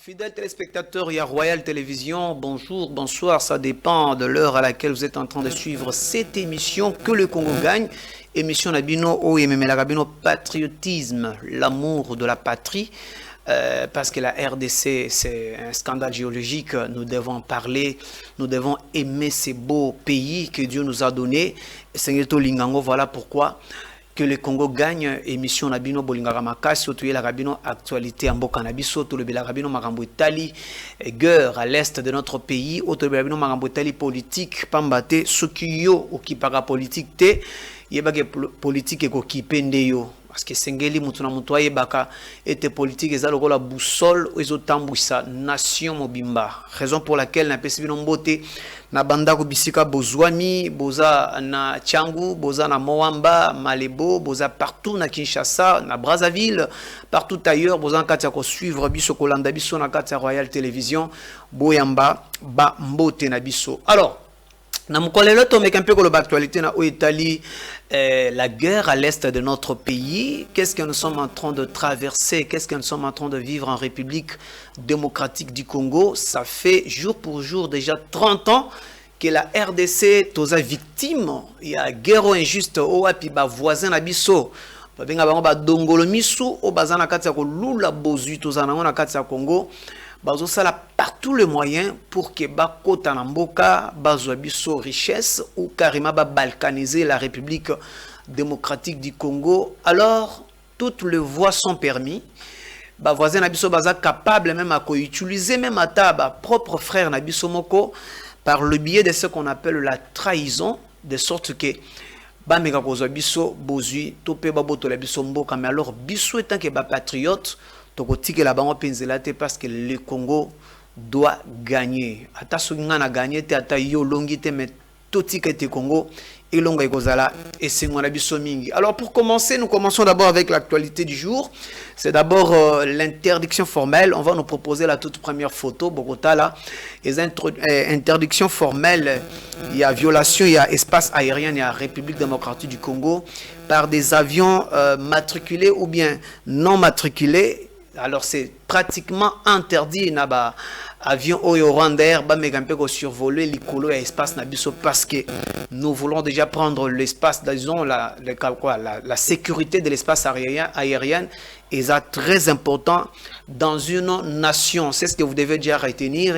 Fidèles téléspectateurs, il y a Royal Télévision. Bonjour, bonsoir, ça dépend de l'heure à laquelle vous êtes en train de suivre cette émission Que le Congo gagne. Émission Nabino Oyememela patriotisme, l'amour de la patrie. Parce que la RDC, c'est un scandale géologique. Nous devons en parler, nous devons aimer ces beaux pays que Dieu nous a donnés. Seigneur Lingango, voilà pourquoi. Que le Congo gagne, émission Nabino Bolingara Makasi, autour de la Rabino actualité en Bokanabiso, autour de la Rabino Marambo Itali, guerre à l'est de notre pays, autour de la Rabino Marambo Itali politique, Pambate, Sokiyo, ou qui parapolitique, te, yebake politique et qui pendeyo. Parce que Sengeli Mutuna Mutua Yebaka était politique, et ça le la boussole, et ça nation Mobimba. Raison pour laquelle n'a pas suivi beauté. Na banda ko bisika bozwami boza na Tchangu, boza na Moamba, Malebo, boza partout na Kinshasa, na Brazzaville, partout ailleurs boza katia ko suivre biso kolanda biso na katia Royal Télévision, boyamba ba mbote na biso. Alors na mukolelo to meka mpe ko l'actualité na Italie, la guerre à l'est de notre pays. Qu'est-ce que nous sommes en train de traverser? Qu'est-ce que nous sommes en train de vivre en République démocratique du Congo? Ça fait jour pour jour déjà 30 ans que la RDC est victime. Il y a guerre injuste au api ba voisin na biso. Babenga bango ba dongolo misu o bazana kati ya ko lula bozui tozana na kati ya Congo. Bazo sala partout les moyens pour que Bakota Namboka, Bazo biso richesse ou carrément balkaniser la République démocratique du Congo. Alors, toutes les voies sont permis. Ba voisin Nabiso Baza capable même à utiliser même à ta propre frère Nabiso Moko par le biais de ce qu'on appelle la trahison, de sorte que ba mega kozo biso bozui topé baboto la biso mboka. Mais alors biso étant que ba patriote parce que le Congo doit gagner. Ata sokinga na gagner te ata yo longi te mais toti ke te Congo et longa ekozala et c'est mon abiso mingi. Alors pour commencer, nous commençons d'abord avec l'actualité du jour. C'est d'abord l'interdiction formelle. On va nous proposer la toute première photo Bogota là. Les interdictions formelles, il y a violation, il y a espace aérien, il y a République démocratique du Congo par des avions matriculés ou bien non matriculés. Alors c'est pratiquement interdit na avion Oyo Rwandair ba megampeko survoler l'icolo et espace nabiso parce que nous voulons déjà prendre l'espace, disons la sécurité de l'espace aérien est ça très important dans une nation. C'est ce que vous devez déjà retenir.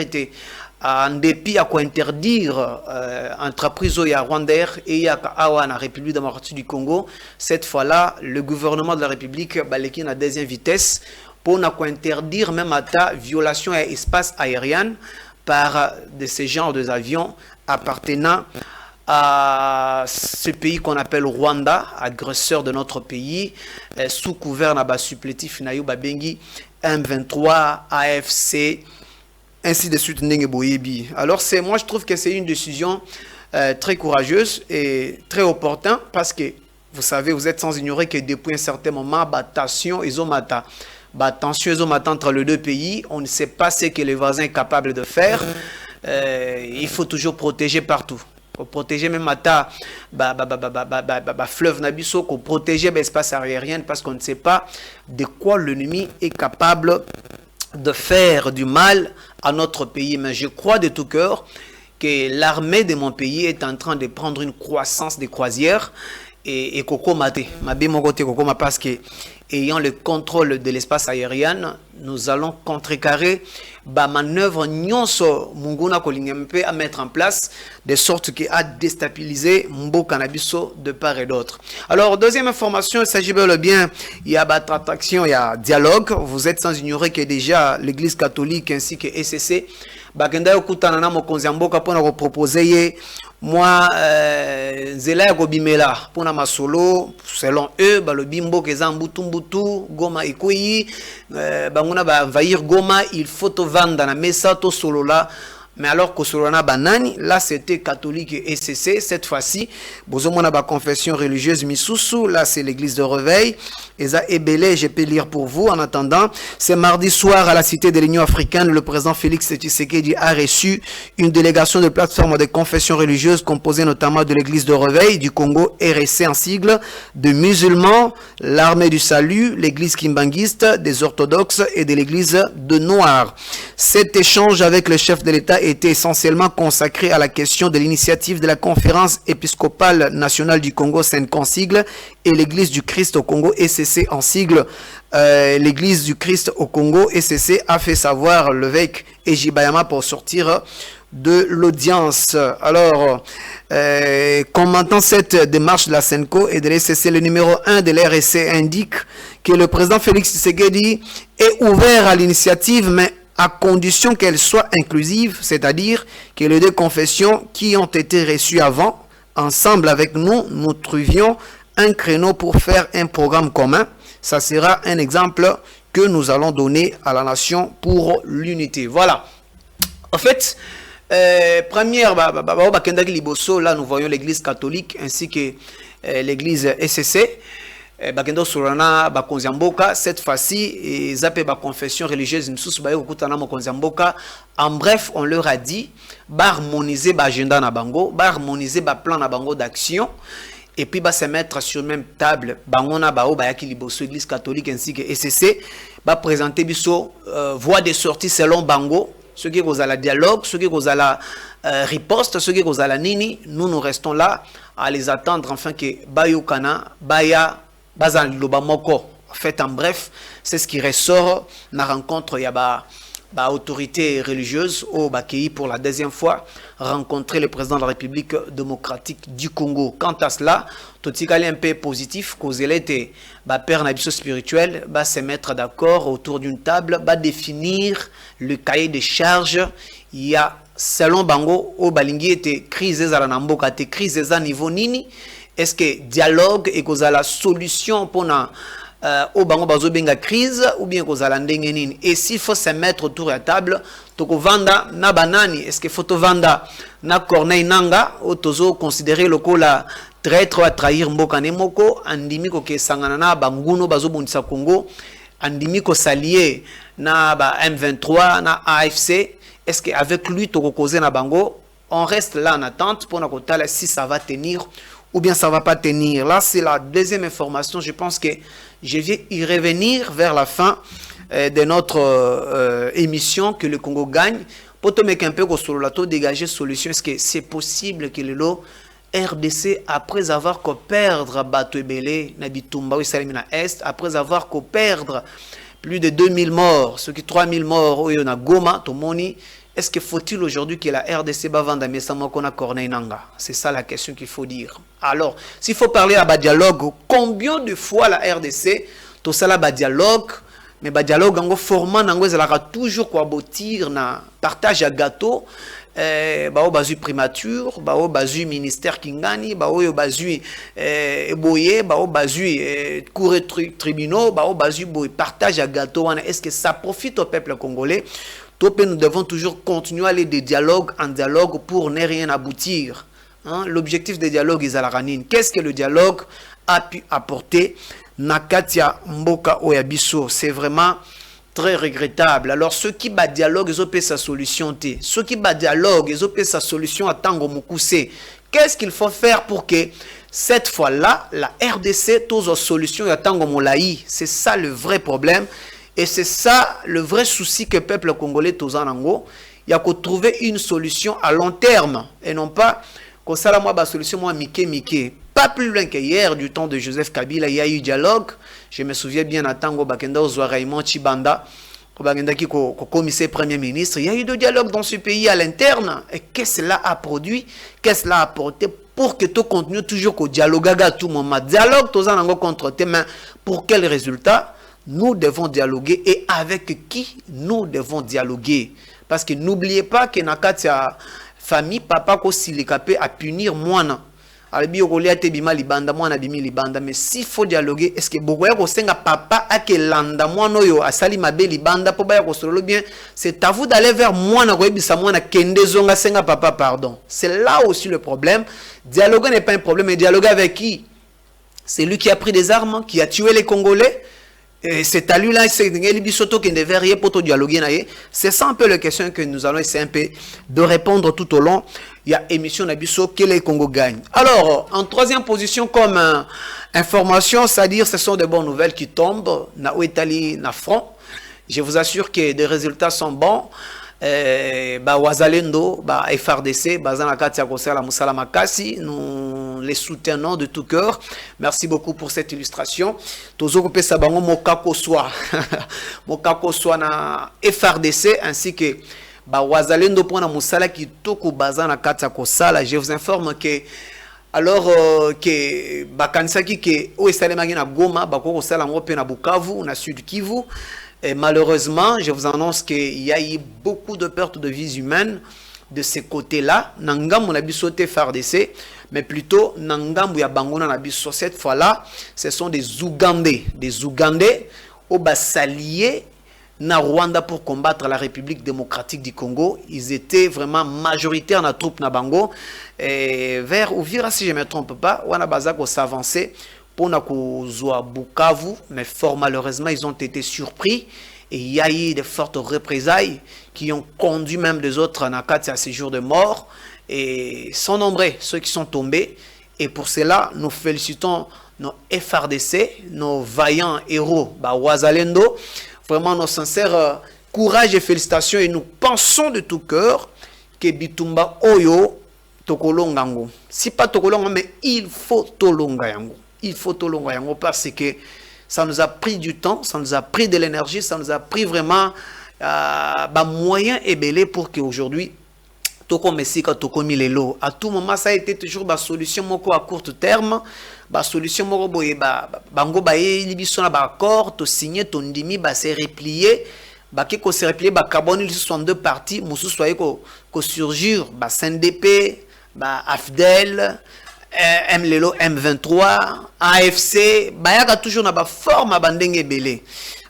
En dépit à quoi interdire entreprise Oyo Rwandair et ya awa na République démocratique du Congo, cette fois-là le gouvernement de la République baleki na deuxième vitesse pour interdire même à ta violation à espace aérien par de ces genres d'avions appartenant à ce pays qu'on appelle Rwanda, agresseur de notre pays, sous couvert d'un supplétif Nayo Babengi, M23, AFC, ainsi de suite. Alors moi je trouve que c'est une décision très courageuse et très opportune parce que vous savez, vous êtes sans ignorer que depuis un certain moment, tension tension entre les deux pays, on ne sait pas ce que les voisins sont capables de faire. Il faut toujours protéger partout. Protéger même à fleuve Nabiso, protéger l'espace aérien parce qu'on ne sait pas de quoi l'ennemi est capable de faire du mal à notre pays. Mais je crois de tout cœur que l'armée de mon pays est en train de prendre une croissance de croisière et Koko Mate, parce que ayant le contrôle de l'espace aérien, nous allons contrecarrer la manœuvre nyonso munguna kolingempe à mettre en place de sorte à déstabiliser Mboka Nabiso de part et d'autre. Alors deuxième information, il s'agit bel et bien, il y a attraction, il y a dialogue. Vous êtes sans ignorer que déjà l'Église catholique ainsi que SCC bakenda okutana na mokonzi mboka pona ko proposer moi zela ya kobimela pona masolo selon eux le bimbo keza mbutu Goma ikoyi banguna ba envahir Goma, il faut to vanda na mesa to solo là Mais alors Kosolana Banani, là c'était catholique et ECC. Cette fois-ci, Bozomona ba confession religieuse Misusu, là c'est l'église de Réveil. Eza Ebele, je peux lire pour vous. En attendant, c'est mardi soir à la Cité de l'Union africaine, le président Félix Tshisekedi a reçu une délégation de plateformes de confession religieuse composée notamment de l'église de Réveil du Congo RSC en sigle, de musulmans, l'armée du salut, l'église kimbanguiste, des orthodoxes et de l'église de Noirs. Cet échange avec le chef de l'État était essentiellement consacré à la question de l'initiative de la conférence épiscopale nationale du Congo, CENCON sigle, et l'église du Christ au Congo, ECC en sigle. L'église du Christ au Congo, ECC, a fait savoir l'évêque Ejibayama pour sortir de l'audience. Alors, commentant cette démarche de la CENCO et de l'ECC, le numéro 1 de l'RSC indique que le président Félix Tshisekedi est ouvert à l'initiative, mais à condition qu'elle soit inclusive, c'est-à-dire que les deux confessions qui ont été reçues avant, ensemble avec nous, nous trouvions un créneau pour faire un programme commun. Ça sera un exemple que nous allons donner à la nation pour l'unité. Voilà. En fait, première, là nous voyons l'église catholique ainsi que l'église SCC. Bakendo Solana Bakonziamboka, cette fois-ci, ils appellent la confession religieuse. En bref, on leur a dit d'harmoniser l'agenda na bango, d'harmoniser le plan na bango d'action, et puis se mettre sur la même table. Bangona bao bayaki liboso église catholique ainsi que SCC, présenter biso voie de sortie selon bango. Ceux qui ont la dialogue, ceux qui ont la riposte, ceux qui ont la nini, nous restons là à les attendre enfin que Bayokana, Baya, Bazan Lobamoko. En fait, en bref, c'est ce qui ressort dans la rencontre. Il y a autorité religieuse au Bakei pour la deuxième fois rencontrer le président de la République démocratique du Congo. Quant à cela, tout ce qui est un peu positif, cause était père nabiso spirituel, se mettre d'accord autour d'une table, définir le cahier de charges. Il y a selon bango au balingi était crise à la namboka, était crise à niveau nini. Est-ce que dialogue et cause la solution pour au bango bazo benga crise ou bien cause la ndenge nini? Et s'il faut se mettre autour de la table, toko vanda na banani, est-ce que faut vanda na Corneille Nanga ou tozo considérer le la traître à trahir mboka nemoko andimi ko ke sangana na banguno bazo bundisa Congo andimi ko s'allier na ba M23 na AFC? Est-ce qu'avec lui toko causer na bango? On reste là en attente pour na kotala si ça va tenir ou bien ça ne va pas tenir. Là, c'est la deuxième information. Je pense que je vais y revenir vers la fin de notre émission que le Congo gagne. Pour te mettre un peu sur le dégager solution, est-ce que c'est possible que le lot RDC, après avoir qu'au perdre Bato Ebele, Nabitumba ou Salimina Est, après avoir qu'au perdre plus de 2000 morts, ce qui 3000 morts, où il y a Goma, Tomoni, est-ce qu'il faut-il aujourd'hui que la RDC va vendre à Corneille Nanga? C'est ça la question qu'il faut dire. Alors, s'il faut parler à dialogue, combien de fois la RDC, tout ça là, dialogue, mais dialogue, en formant, toujours quoi aboutir, na partage à gâteau, bazu primature, bazu ministère Kingani, bazu boye, bazu cour tribunaux, bazu partage à gâteau. Est-ce que ça profite au peuple congolais? Nous devons toujours continuer à aller de dialogue en dialogue pour ne rien aboutir. Hein? L'objectif des dialogues est à la ranine. Qu'est-ce que le dialogue a pu apporter? Nakatia Mboka Oyabiso, c'est vraiment très regrettable. Alors ceux qui bat dialogue, ils ont payé sa solution. Ceux qui bat dialogue, ils ont payé sa solution à Tango Mukuse. Qu'est-ce qu'il faut faire pour que cette fois-là, la RDC, tous aux solutions à Tango Molaï? C'est ça le vrai problème. Et c'est ça le vrai souci que le peuple congolais Tozanango, il y a qu'à trouver une solution à long terme et non pas que ça la moi solution moi Mickey. Pas plus loin qu'hier du temps de Joseph Kabila, il y a eu dialogue. Je me souviens bien à Tango Bakenda Ozwa Raymond Chibanda, Bakenda qui commissaire premier ministre, il y a eu de dialogue dans ce pays à l'interne. Et qu'est-ce que cela a produit? Qu'est-ce que cela a apporté pour que tu continues toujours qu'au dialogue à tout moment? Dialogue Tozanango contre tes mains. Pour quel résultat? Nous devons dialoguer et avec qui nous devons dialoguer. Parce que n'oubliez pas que dans la famille, papa ko silikapé à punir moine. Albi okolia te bima libanda mwana bimi libanda mais s'il faut dialoguer est-ce que bokoya ko senga papa akelanda mwana oyo asali mabe libanda po baya ko solo bien c'est à vous d'aller vers mwana ko ebisa mwana kende zonga senga papa pardon. C'est là aussi le problème. Dialoguer n'est pas un problème mais dialoguer avec qui? C'est lui qui a pris des armes, qui a tué les Congolais. C'est à lui là, c'est qui ne devait rien pour dialoguer. C'est ça un peu la question que nous allons essayer un peu de répondre tout au long. Il y a émission Nabiso que les Congo gagnent. Alors, en troisième position comme information, c'est-à-dire ce sont de bonnes nouvelles qui tombent. Na Italie, na front. Je vous assure que les résultats sont bons. Wazalendo, FRDC, nous les soutenons de tout cœur. Merci beaucoup pour cette illustration. Tozo Sabango Mokako soit na FRDC ainsi que Wazalendo pour na Musala qui toko bazana katia kosala. Je vous informe que alors que Bakansaki que Oesalemagi na Goma, Bakoko Sala Ngope na Bukavu, na Sud Kivu. Et malheureusement, je vous annonce qu'il y a eu beaucoup de pertes de vies humaines de ces côtés-là. Nangam on a bu sauter FARDC, mais plutôt Nangam ou Yabangona on a bu sauter cette fois-là. Ce sont des Ougandais au bas s'allier na Rwanda pour combattre la République démocratique du Congo. Ils étaient vraiment majoritaires dans la troupe Nabango. Et vers Ouvira, si je ne me trompe pas, on a bazako s'avancer pour Bukavu, mais fort malheureusement, ils ont été surpris et il y a eu de fortes représailles qui ont conduit même les autres à Nakati à ces jours de mort. Et sont nombreux ceux qui sont tombés. Et pour cela, nous félicitons nos FRDC, nos vaillants héros, Wazalendo. Vraiment, nos sincères courage et félicitations. Et nous pensons de tout cœur que Bitumba Oyo, Tokolongango. Si pas Tokolongango, mais il faut Tolongayango. Il faut Tolongayango parce que ça nous a pris du temps, ça nous a pris de l'énergie, ça nous a pris vraiment moyens et belés pour qu'aujourd'hui, Toko Messika, Toko Milelo, à tout moment, ça a été toujours la solution moko à court terme. La solution moko boye bango baye libisona ba accord, to signer ton dimi ba se replier, ba ke ko se replier ba carbone 62 parties, musu soye ko surgir ba CNDP, ba AFDEL, MLELO M23, AFC, bayaka toujours na ba forme à bandenge belé.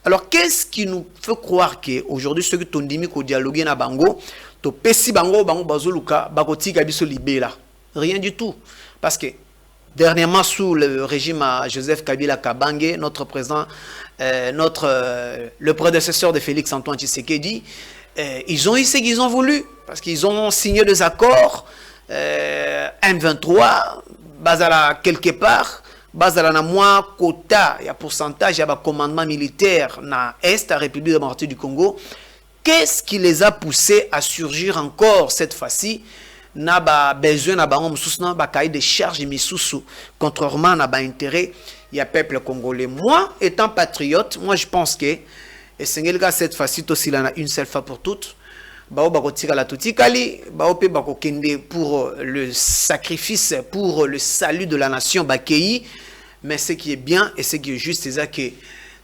Alors qu'est-ce qui nous fait croire que aujourd'hui ceux qui ton dimi ko dialoguer na bango, to pesi bango bazoluka bakotika biso libela? Rien du tout, parce que dernièrement, sous le régime à Joseph Kabila Kabange, notre président, le prédécesseur de Félix Antoine Tshisekedi, ils ont eu ce qu'ils ont voulu, parce qu'ils ont signé des accords, M23, basala quelque part, basala na moins quota, il y a pourcentage, il y a un commandement militaire na Est, la République démocratique du Congo. Qu'est-ce qui les a poussés à surgir encore cette fois-ci? Na ba besoin na bango mususu na ba cahier de charge misusu contrairement na ba intérêt il y a peuple congolais. Moi étant patriote, moi je pense que et sengelga cette fois-ci aussi là une seule fois pour toutes ba ba kotika la tutikali ba pe ba kokende pour le sacrifice pour le salut de la nation ba kei. Mais ce qui est bien et ce qui est juste c'est ça que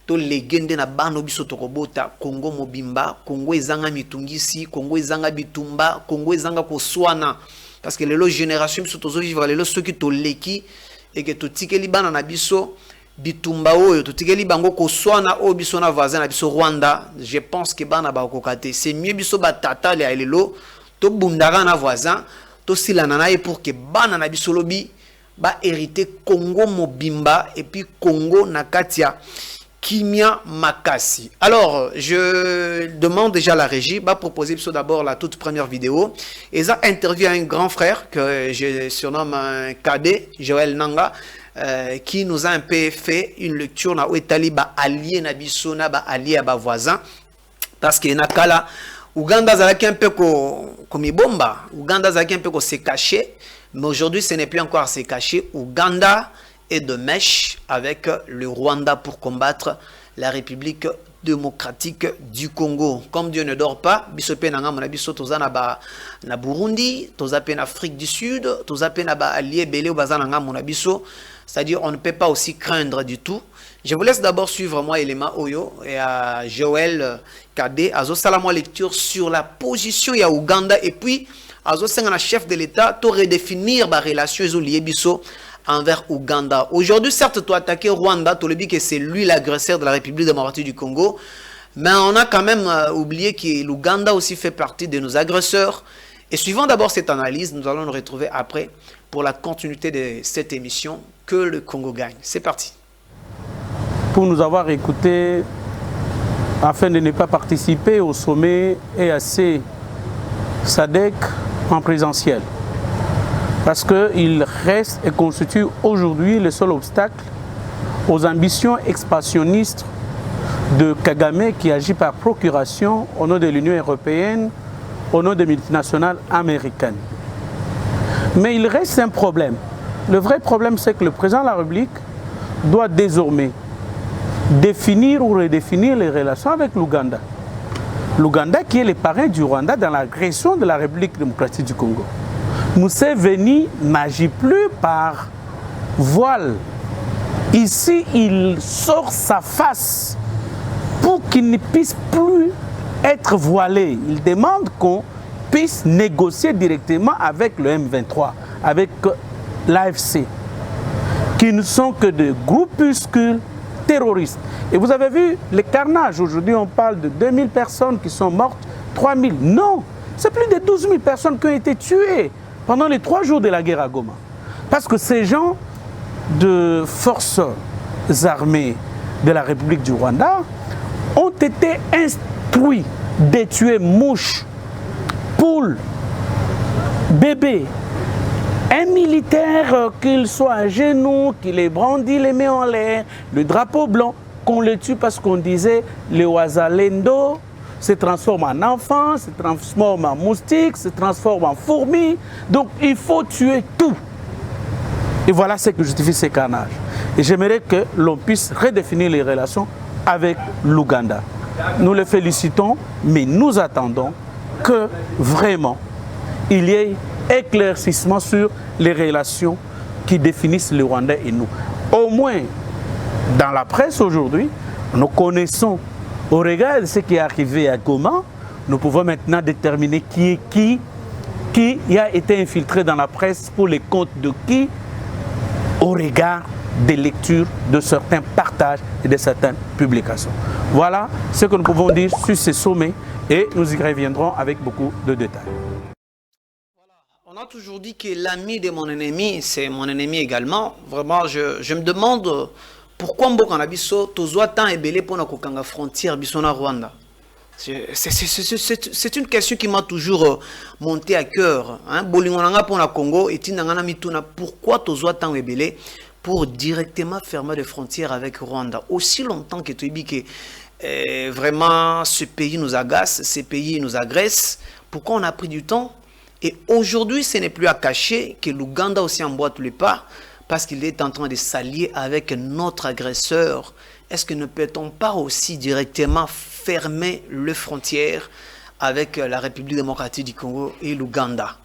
to legende na bano biso tokobota Congo mobimba, Congo ezanga mitungisi, Congo ezanga bitumba, Congo ezanga koswana parce que les générations biso tozo vivre les ceux qui to leki et que to tikeli bana na biso bitumba oyo to tikeli bango koswana o biso na voisin na biso Rwanda. Je pense que bana ba kokate c'est mieux biso batata le lelo to bundara na voisin to silana na pour que bana na biso lobi ba hériter Congo mobimba et puis Congo nakatia Kimia Makasi. Alors, je demande déjà à la régie, va proposer d'abord la toute première vidéo. Et ça interview un grand frère que je surnomme un cadet, Joël Nanga, qui nous a un peu fait une lecture na Oetali ba allié na bisona ba allié à ba voisin parce que nakala Ouganda zalaki un peu comme bomba, Ouganda zalaki un peu se cacher, mais aujourd'hui ce n'est plus encore se cacher. Ouganda et de mèche avec le Rwanda pour combattre la République démocratique du Congo. Comme Dieu ne dort pas, bisope na ngam na biso toza na Burundi, toza pe na Afrique du Sud, toza pe na ba allié belé au bazana ngam na biso, c'est-à-dire on ne peut pas aussi craindre du tout. Je vous laisse d'abord suivre moi Elema Oyo et à Joël Kade azo sala moi lecture sur la position ya Ouganda et puis un chef de l'État pour redéfinir les relations liées envers Ouganda. Aujourd'hui, certes, tu as attaqué Rwanda, tu as dit que c'est lui l'agresseur de la République démocratique du Congo, mais on a quand même oublié que l'Ouganda aussi fait partie de nos agresseurs. Et suivant d'abord cette analyse, nous allons nous retrouver après pour la continuité de cette émission Que le Congo gagne. C'est parti. Pour nous avoir écoutés, afin de ne pas participer au sommet EAC SADC en présentiel. Parce qu'il reste et constitue aujourd'hui le seul obstacle aux ambitions expansionnistes de Kagame qui agit par procuration au nom de l'Union européenne, au nom des multinationales américaines. Mais il reste un problème. Le vrai problème, c'est que le président de la République doit désormais définir ou redéfinir les relations avec l'Ouganda. L'Ouganda qui est le parrain du Rwanda dans l'agression de la République démocratique du Congo. Museveni n'agit plus par voile. Ici, il sort sa face pour qu'il ne puisse plus être voilé. Il demande qu'on puisse négocier directement avec le M23, avec l'AFC, qui ne sont que de groupuscules terroristes. Et vous avez vu les carnages. Aujourd'hui, on parle de 2000 personnes qui sont mortes, 3000. Non, c'est plus de 12 000 personnes qui ont été tuées pendant les 3 jours de la guerre à Goma. Parce que ces gens de forces armées de la République du Rwanda ont été instruits de tuer mouches, poules, bébés. Un militaire, qu'il soit à genoux, qu'il les brandit les mains en l'air, le drapeau blanc, qu'on le tue parce qu'on disait le Wazalendo se transforme en enfant, se transforme en moustique, se transforme en fourmi. Donc il faut tuer tout. Et voilà ce que justifie ces carnages. Et j'aimerais que l'on puisse redéfinir les relations avec l'Ouganda. Nous le félicitons, mais nous attendons que vraiment il y ait éclaircissement sur les relations qui définissent le Rwanda et nous. Au moins, dans la presse aujourd'hui, nous connaissons, au regard de ce qui est arrivé à Goma, nous pouvons maintenant déterminer qui a été infiltré dans la presse pour les comptes de qui, au regard des lectures de certains partages et de certaines publications. Voilà ce que nous pouvons dire sur ce sommet et nous y reviendrons avec beaucoup de détails. On a toujours dit que l'ami de mon ennemi, c'est mon ennemi également. Vraiment, je me demande pourquoi Mboka na biso tozwa tant ebele pour na kokanga frontière biso na Rwanda. C'est une question qui m'a toujours monté à cœur. Bolingo nanga pour na Congo et tinanga na mituna pourquoi tozwa tant ebele pour directement fermer les frontières avec Rwanda. Aussi longtemps que tu dis que vraiment ce pays nous agace, ce pays nous agresse, pourquoi on a pris du temps? Et aujourd'hui, ce n'est plus à cacher que l'Ouganda aussi emboîte le pas parce qu'il est en train de s'allier avec notre agresseur. Est-ce que ne peut-on pas aussi directement fermer les frontières avec la République démocratique du Congo et l'Ouganda?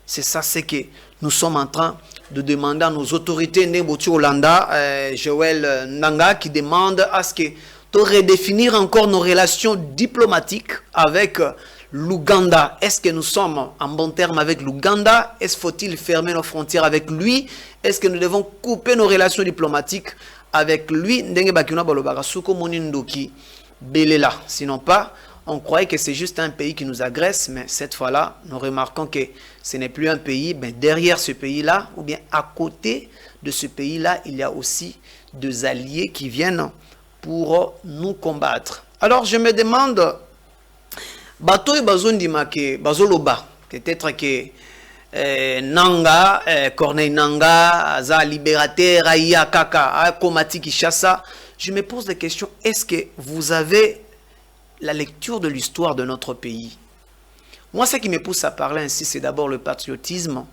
C'est ça, c'est que nous sommes en train de demander à nos autorités, Neboti Hollanda, Joël Nanga, qui demande à ce que de redéfinir encore nos relations diplomatiques avec l'Ouganda. Est-ce que nous sommes en bon terme avec l'Ouganda? Est-ce faut-il fermer nos frontières avec lui? Est-ce que nous devons couper nos relations diplomatiques avec lui? Sinon pas, on croyait que c'est juste un pays qui nous agresse, mais cette fois-là, nous remarquons que ce n'est plus un pays, mais derrière ce pays-là, ou bien à côté de ce pays-là, il y a aussi des alliés qui viennent pour nous combattre. Alors je me demande, bato et bazondima ke bazoloba, peut-être que Nanga, Corneille Nanga, Aza libérateur, Aïa Kaka, Komati Kishasa, je me pose la question, est-ce que vous avez la lecture de l'histoire de notre pays? Moi, ce qui me pousse à parler ainsi, c'est d'abord le patriotisme.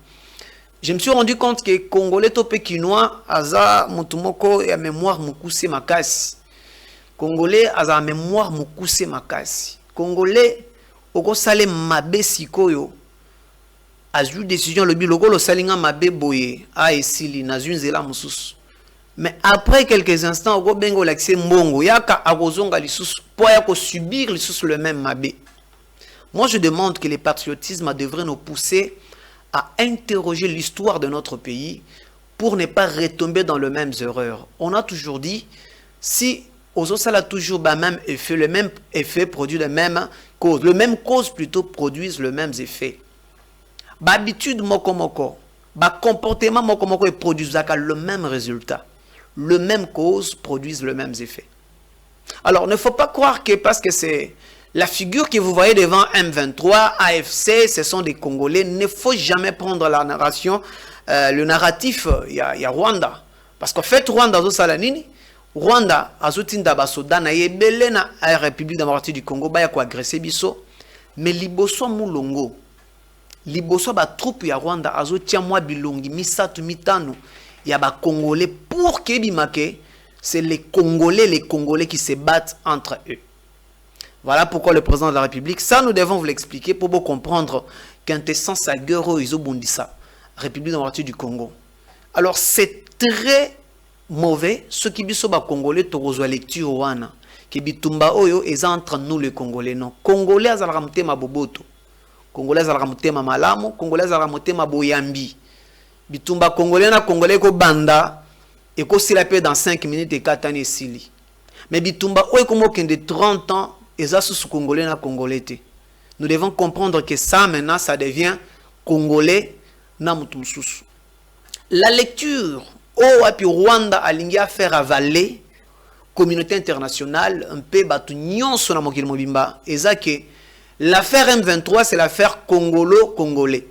Je me suis rendu compte que Congolais topekinois, Aza Mutumoko et à mémoire Mukuse Makasi. Congolais aza mémoire Mukuse Makasi. Congolais oko sale mabe sikoyo azu décision le biloko lo salinga mabe boye a esili na zunzela mususu. Mais après quelques instants oko bengo l'accès mbongo yaka akozonga lisusu po ya ko subir lisusu le même mabe. Moi, je demande que le patriotisme devrait nous pousser à interroger l'histoire de notre pays pour ne pas retomber dans les mêmes erreurs. On a toujours dit, si aux autres, ça a toujours le même effet produit la même cause. Le même cause plutôt produisent les mêmes effets. L'habitude moko, comportement moko et produisent le même résultat. Le même cause produisent les mêmes effets. Alors, ne faut pas croire que parce que c'est la figure que vous voyez devant M23, AFC, ce sont des Congolais. Il ne faut jamais prendre la narration, le narratif, il y a Rwanda. Parce qu'en fait, Rwanda, Rwanda, azotinda basoda na yebele na République démocratique du Congo, ba ya ko agresser biso, mais liboso mulongo. Liboso ba troupe ya Rwanda azotia mwa bilongi misatu mitano ya ba Congolais pour que bimake, c'est les Congolais qui se battent entre eux. Voilà pourquoi le président de la République, ça nous devons vous l'expliquer pour vous comprendre quintessence à guerre izobundisa, République démocratique du Congo. Alors c'est très mauvais ce qui biso ba Congolais tokozwa lecture wana ki bitumba oyo eza entre nous les Congolais non. Congolais azalaka mutema boboto. Congolais azalaka mutema malamu, Congolais azalaka mutema boyambi. Bitumba Congolais na Congolais ko banda et ko sila pe dans 5 minutes et katani sili. Mais bitumba oyo komo de 30 ans eza sous Congolais na Congolais te. Nous devons comprendre que ça maintenant ça devient Congolais na mutumsusu. La lecture au api Rwanda alingi a faire avaler communauté internationale un peu batu nyonso na mokili mobimba eza que l'affaire M23 c'est l'affaire congolo-congolais.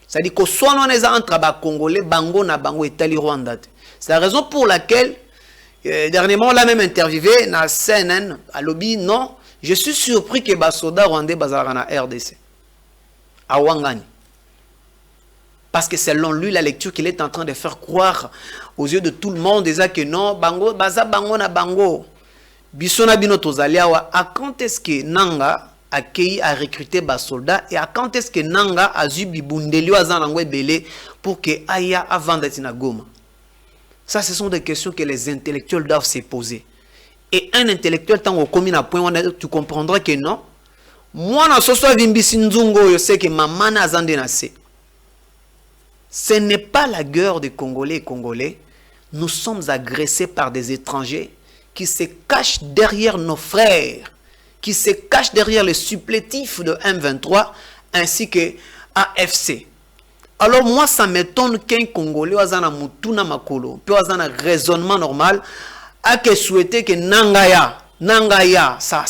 C'est-à-dire que soit on est entre ba congolais bango na bango etali Rwanda. C'est la raison pour laquelle dernièrement on l'a même interviewé na CNN à lobby non, je suis surpris que ba soda rwandais bazalaka na RDC. A Wangani. Parce que selon lui, la lecture qu'il est en train de faire croire aux yeux de tout le monde, déjà que non, bango, baza bango na bango. Bisona bino tozaliawa, à quand est-ce que Nanga a accueilli à recruter bas soldats et à quand est-ce que Nanga a zubi bundelio azanangwe belé pour que aya avant d'être na Goma. Ça, ce sont des questions que les intellectuels doivent se poser. Et un intellectuel, tant au commun à point, tu comprendras que non. Moi, na soso vimbisi nzungo, je sais que maman na zandenase. Ce n'est pas la guerre des Congolais et Congolais. Nous sommes agressés par des étrangers qui se cachent derrière nos frères, qui se cachent derrière les supplétifs de M23 ainsi que AFC. Alors moi, ça m'étonne qu'un Congolais ait un mutuna makolo, peut avoir un raisonnement normal, a que souhaiter que Nangaya, ça,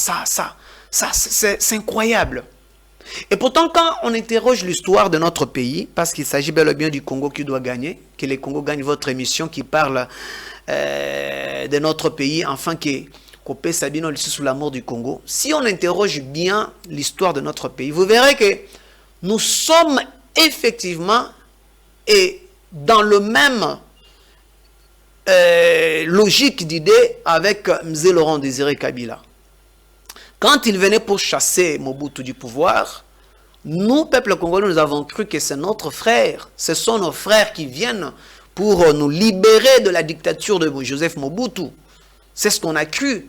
c'est incroyable. Et pourtant, quand on interroge l'histoire de notre pays, parce qu'il s'agit bel et bien du Congo qui doit gagner, que les Congo gagnent votre émission qui parle de notre pays, enfin qu'on Sabino sous la mort du Congo. Si on interroge bien l'histoire de notre pays, vous verrez que nous sommes effectivement et dans le même logique d'idée avec Mzee Laurent Désiré Kabila. Quand il venait pour chasser Mobutu du pouvoir, nous, peuple congolais, nous avons cru que c'est notre frère. Ce sont nos frères qui viennent pour nous libérer de la dictature de Joseph Mobutu. C'est ce qu'on a cru.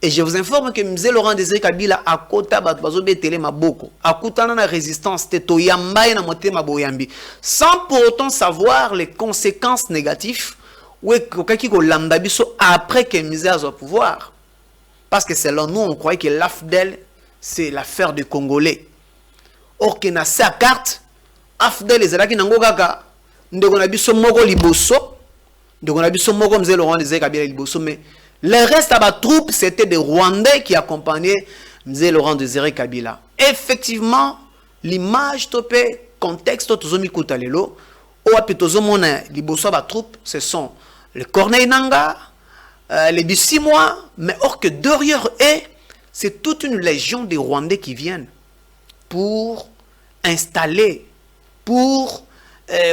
Et je vous informe que Mzee Laurent Désiré Kabila a kota batbazobetele maboko. A kutana na résistance teto yambaye na motema boyambi. Sans pour autant savoir les conséquences négatives ou kokaki ko landa biso après que Mzee a au pouvoir. Parce que selon nous, on croyait que l'AFDEL, c'est l'affaire des Congolais. Or, que na sa carte, AFDEL, les Zalaki Nangogaka, Ndegonabiso Mogo Liboso, Ndegonabiso Mogo Mzee Laurent Désiré Kabila Liboso, mais le reste à ma troupe, c'était des Rwandais qui accompagnaient Mzee Laurent Désiré Kabila. Effectivement, l'image topé, contexte, Tozomi Koutalelo, ou Apitozomona Liboso à ma troupe, ce sont les Corneille Nanga, les 6 mois, mais or que derrière eux, c'est toute une légion de Rwandais qui viennent pour installer, pour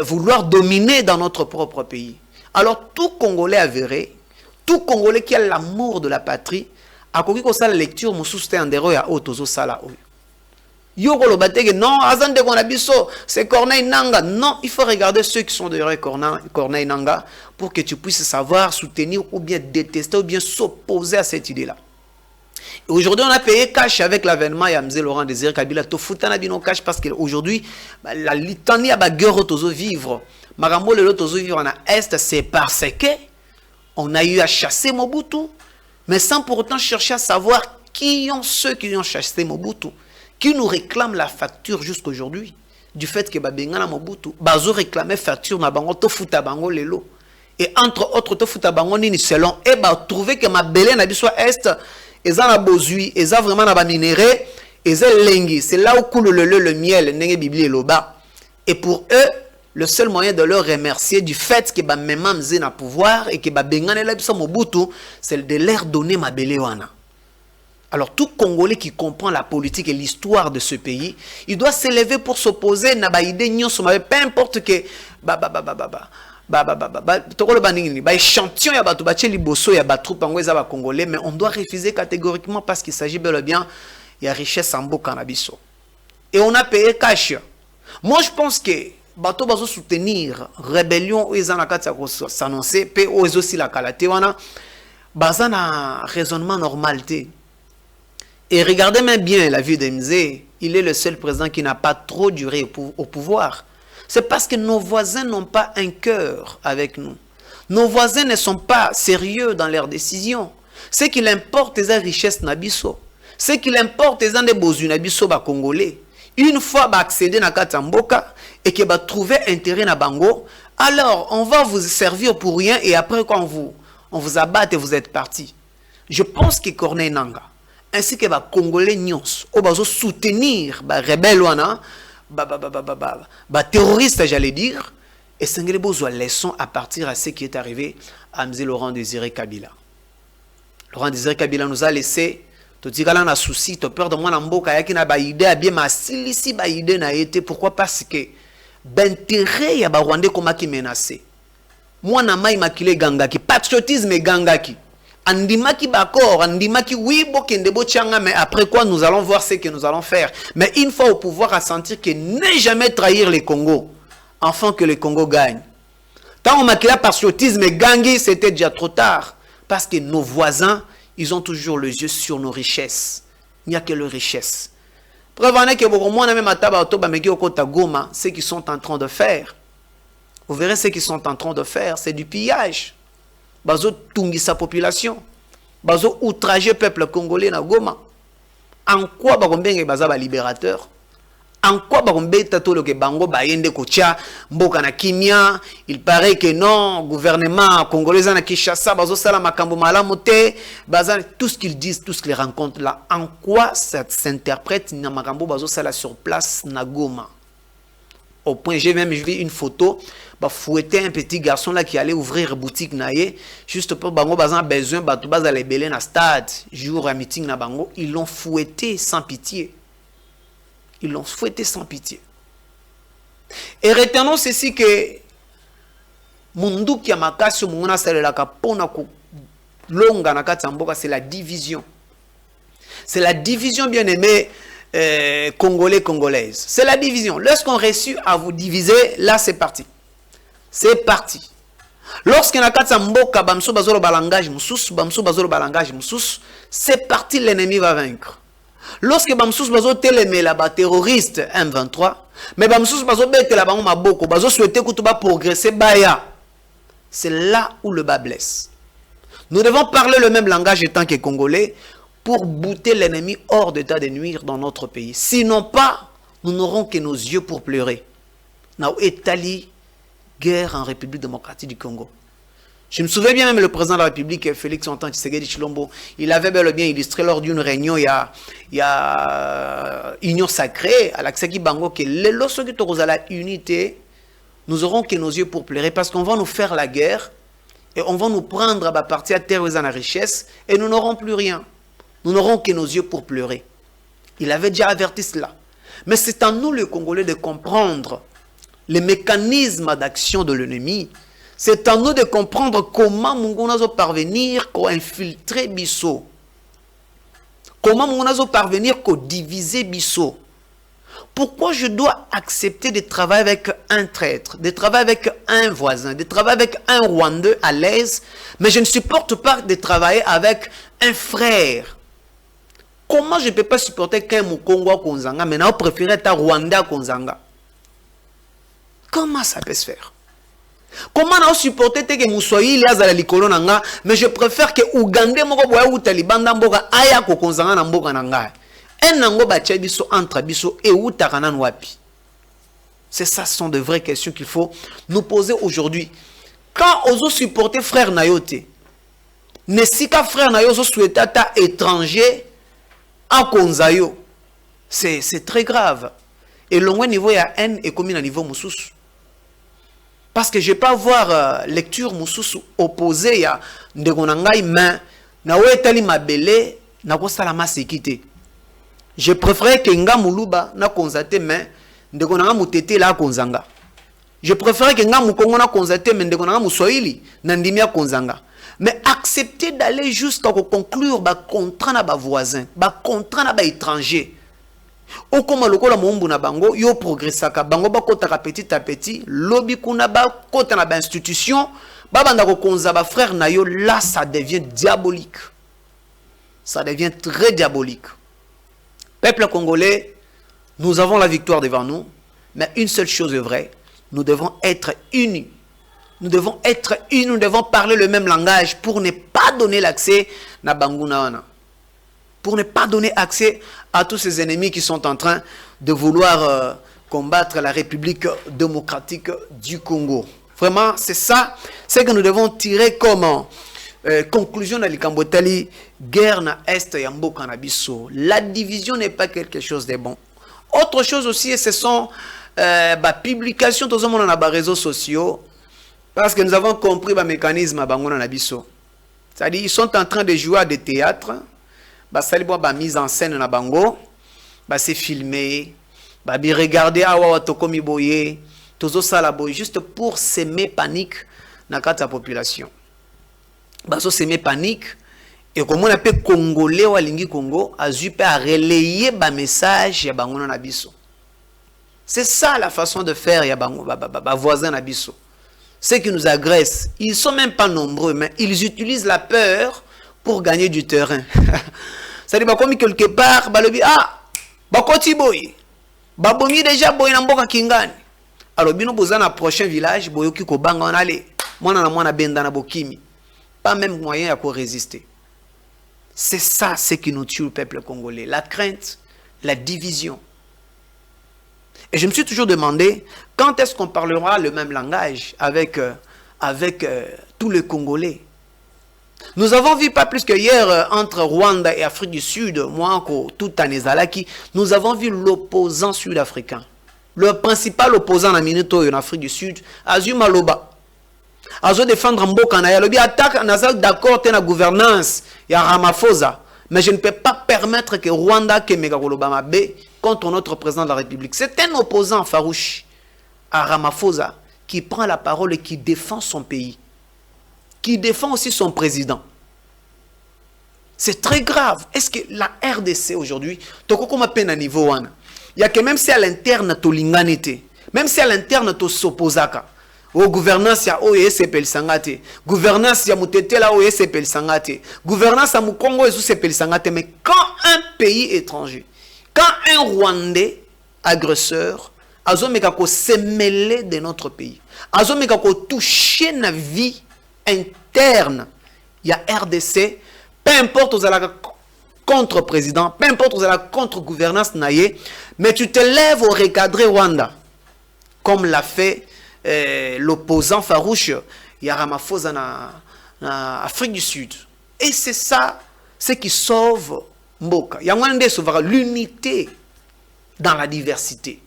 vouloir dominer dans notre propre pays. Alors tout Congolais avéré, tout Congolais qui a l'amour de la patrie, a compris que ça la lecture, mon sousté en déro ya otozo sala oyo. Yoko lo batege non, azande qu'on a biso, c'est Corneille Nanga. Non, il faut regarder ceux qui sont derrière Corneille Nanga pour que tu puisses savoir, soutenir ou bien détester ou bien s'opposer à cette idée-là. Aujourd'hui, on a payé cash avec l'avènement de M. Laurent Désiré Kabila. Tout fout en abino cash parce qu'aujourd'hui, la litanie a la guerre autour vivre. Marambo le autour vivre en Est, c'est parce que on a eu à chasser Mobutu, mais sans pour autant chercher à savoir qui sont ceux qui ont chassé Mobutu, qui nous réclament la facture jusqu'aujourd'hui du fait que Babengana Mobutu, Bazo réclamait facture na bango to fout à bango lelo. Et entre autres, to fout à bango ni selon et bah trouver que ma belé na biso Est. Ils ont la bozui, ils ont vraiment la minéré, ils ont lengi. C'est là où coule le miel, n'est bibli et loba. Et pour eux, le seul moyen de leur remercier du fait que même na pouvoir et que bengane la biso Mobutu, c'est de leur donner ma belewana. Alors tout Congolais qui comprend la politique et l'histoire de ce pays, il doit s'élever pour s'opposer na ba idée nyonso, peu importe que échantillon ya bato bache liboso ya batroupe ngo eza ba congolais, mais on doit refuser catégoriquement parce qu'il s'agit bel et bien il y a richesse en mboka na biso et on a payé cash. Moi je pense que bato bazo soutenir rébellion eza na kati ya s'annoncer pe ozo si la kalate wana baza na raisonnement normalité. Et regardez même bien la vie d'Mzé, il est le seul président qui n'a pas trop duré au pouvoir. C'est parce que nos voisins n'ont pas un cœur avec nous. Nos voisins ne sont pas sérieux dans leurs décisions. Ce qu'il importe, c'est la richesse nabiso. Ce qu'il importe, c'est des beaux nabiso ba congolais. Une fois ba accéder na katamboka et que ba trouver intérêt na bango, alors on va vous servir pour rien et après quand on vous abatte et vous êtes parti. Je pense que Corneille Nanga ainsi que ba congolais nyons au bazo soutenir ba rebelle wana terroriste, j'allais dire, et c'est une leçon à partir à ce qui est arrivé à M. Laurent Désiré Kabila. Laurent Désiré Kabila nous a laissé, tu dis qu'il a un souci, tu as peur de moi, il a une idée, bien, mais si une idée n'a été, pourquoi? Parce que l'intérêt, il y a des Rwandais qui menacé. Moi, je suis makile gangaki, patriotisme gangaki. Andimaki bakor, andimaki oui, mais après quoi nous allons voir ce que nous allons faire. Mais une fois au pouvoir, à sentir que ne jamais trahir les Congo, afin que le Congo gagne. Tant on maquilla patriotisme et gangi, c'était déjà trop tard. Parce que nos voisins, ils ont toujours les yeux sur nos richesses. Il n'y a que leurs richesses. Prévenez que ce qu'ils sont en train de faire. Vous verrez ce qu'ils sont en train de faire, c'est du pillage. Bazo tungi sa population, bazo outrager peuple congolais na Goma. En quoi bakombenge baza ba libérateur? En quoi bakombe tatolo ke bango bayende kocha mboka na kimia? Il paraît que non, gouvernement congolais na Kinshasa bazo sala makambo malamu te, baza tout ce qu'ils disent, tout ce qu'ils rencontrent là. En quoi ça s'interprète na makambo bazo sala sur place na Goma? Au point, j'ai même vu une photo, fouetter un petit garçon là qui allait ouvrir boutique naie, juste pour bango bazan besoin, tout bas aller belé na stade, jour à meeting na bango, ils l'ont fouetté sans pitié. Ils l'ont fouetté sans pitié. Et retenons ceci que mundu qui a makasi munguna salela kapona ko longa na katamboka, c'est la division. C'est la division bien aimée. Congolais, congolaises. C'est la division. Lorsqu'on réussit à vous diviser, là c'est parti. C'est parti. Lorsqu'on a katsamboka bamso bazolo balangage musus, bamso bazolo balangage musus, c'est parti, l'ennemi va vaincre. Lorsque bamsus bazo teleme la ba terroriste M23, mais bamsus bazo bete la bango maboko, bazo souhaiter kutuba progresser baya. C'est là où le bas blesse. Nous devons parler le même langage étant que Congolais pour bouter l'ennemi hors d'état de nuire dans notre pays. Sinon pas, nous n'aurons que nos yeux pour pleurer. Nous étali guerre en République démocratique du Congo. Je me souviens bien même le président de la République, Félix Antoine Tshisekedi Tshilombo, il avait bel et bien illustré lors d'une réunion, il y a Union Sacrée, à l'Aksaki Bango, que lorsque nous aurons la unité, nous aurons que nos yeux pour pleurer parce qu'on va nous faire la guerre et on va nous prendre à partir à terre à la richesse et nous n'aurons plus rien. Nous n'aurons que nos yeux pour pleurer. Il avait déjà averti cela. Mais c'est à nous, les Congolais, de comprendre les mécanismes d'action de l'ennemi. C'est à nous de comprendre comment nous parvenir à infiltrer Bisso. Comment nous parvenir à diviser Bisso. Pourquoi je dois accepter de travailler avec un traître, de travailler avec un voisin, de travailler avec un Rwandais à l'aise, mais je ne supporte pas de travailler avec un frère Comment je ne peux pas supporter qu'un Congo Konzanga, mais je préfère être Rwanda Konzanga? Comment ça peut se faire? Comment on supporter que Moussoïli azala likolo nanga, mais je préfère que Ougandais moko boya ou Taliban mboka aya ko konzanga na mboka nanga. En nango batia biso entre biso et ou takana wapi. C'est ça, ce sont de vraies questions qu'il faut nous poser aujourd'hui. Quand on supporter frère Nayote, ne si ka frère Nayote souhaita ta étranger à Konzayo, c'est très grave. Et le niveau il y a haine et comme à niveau Moussous. Parce que je ne vais pas voir lecture Moussous opposée à Ndegonangai, mais na wetali mabele na ko salama sécurité. Je préférerais que nga muluba na konzate mais Ndegonanga mutete la konzanga. Je préférerais que nga mukongo na konzate mais Ndegonanga muswahili na ndimia konzanga. Mais accepter d'aller jusqu'à conclure ba contrat na ba voisin, ba contrat na ba étranger. O koma lokola mombu na bango yo progressaka bango ba kota petit à petit lobby kuna ba kota na ba institution ba banda ko konza ba frère na yo, là ça devient diabolique. Ça devient très diabolique. Peuple congolais, nous avons la victoire devant nous, mais une seule chose est vraie, nous devons être unis. Nous devons être unis, nous devons parler le même langage pour ne pas donner l'accès na banguna wana. Pour ne pas donner accès à tous ces ennemis qui sont en train de vouloir combattre la République démocratique du Congo. Vraiment, c'est ça, c'est que nous devons tirer comme conclusion de l'Ikambotali, guerre na Est et Mboka na biso. La division n'est pas quelque chose de bon. Autre chose aussi, ce sont publications, tout le monde dans les réseaux sociaux, parce que nous avons compris le mécanisme à Bango na biso. C'est-à-dire, ils sont en train de jouer à des théâtres. Mise en scène na bango, c'est filmé, regarder awa tokomi boye, tozo sala boye, juste pour semer panique dans la population. Baso semer panique et comme on appelle Congolais ou Lingi Congo, a zupe à relayer ba message ya bango na biso. C'est ça la façon de faire ya bango ba voisin na biso. Ceux qui nous agressent, ils sont même pas nombreux, mais ils utilisent la peur pour gagner du terrain. C'est-à-dire, comme quelque part, balobi, bakoti boy, babomi déjà boy na mboka kingani. Alors, bino boza na prochain village, boyoki ko banga on allait. Mwana benda na bokimi. Pas même moyen à quoi résister. C'est ça ce qui nous tue le peuple congolais. La crainte, la division. Et je me suis toujours demandé, quand est-ce qu'on parlera le même langage avec tous les Congolais? Nous avons vu pas plus que hier entre Rwanda et Afrique du Sud, moi tout Tanezalaki, nous avons vu l'opposant sud-africain. Le principal opposant en minute en Afrique du Sud, Azuma Loba. Azo défendre Mboka na yalobi attaque nazal d'accord na gouvernance ya Ramaphosa, mais je ne peux pas permettre que Rwanda que Megakoloba Mabe contre notre président de la République. C'est un opposant farouche à Ramaphosa qui prend la parole et qui défend son pays, qui défend aussi son président. C'est très grave. Est-ce que la RDC aujourd'hui, il y a que même si à l'interne, même si à l'interne, tu s'opposaka, au gouvernance, il y a OESPL Sangate, gouvernance, il y a Moutetela OESPL Sangate, gouvernance, il y a Moukongo OESPL Sangate, mais quand un pays étranger, quand un Rwandais agresseur, Azomekako s'est mêlé de notre pays, Azomekako touché la vie interne, il y a RDC, peu importe aux contre-président, peu importe aux contre-gouvernance naïe, mais tu te lèves au recadré Rwanda, comme l'a fait l'opposant farouche Ramaphosa en Afrique du Sud. Et c'est ça, ce qui sauve Mboka. Il y a l'unité dans la diversité.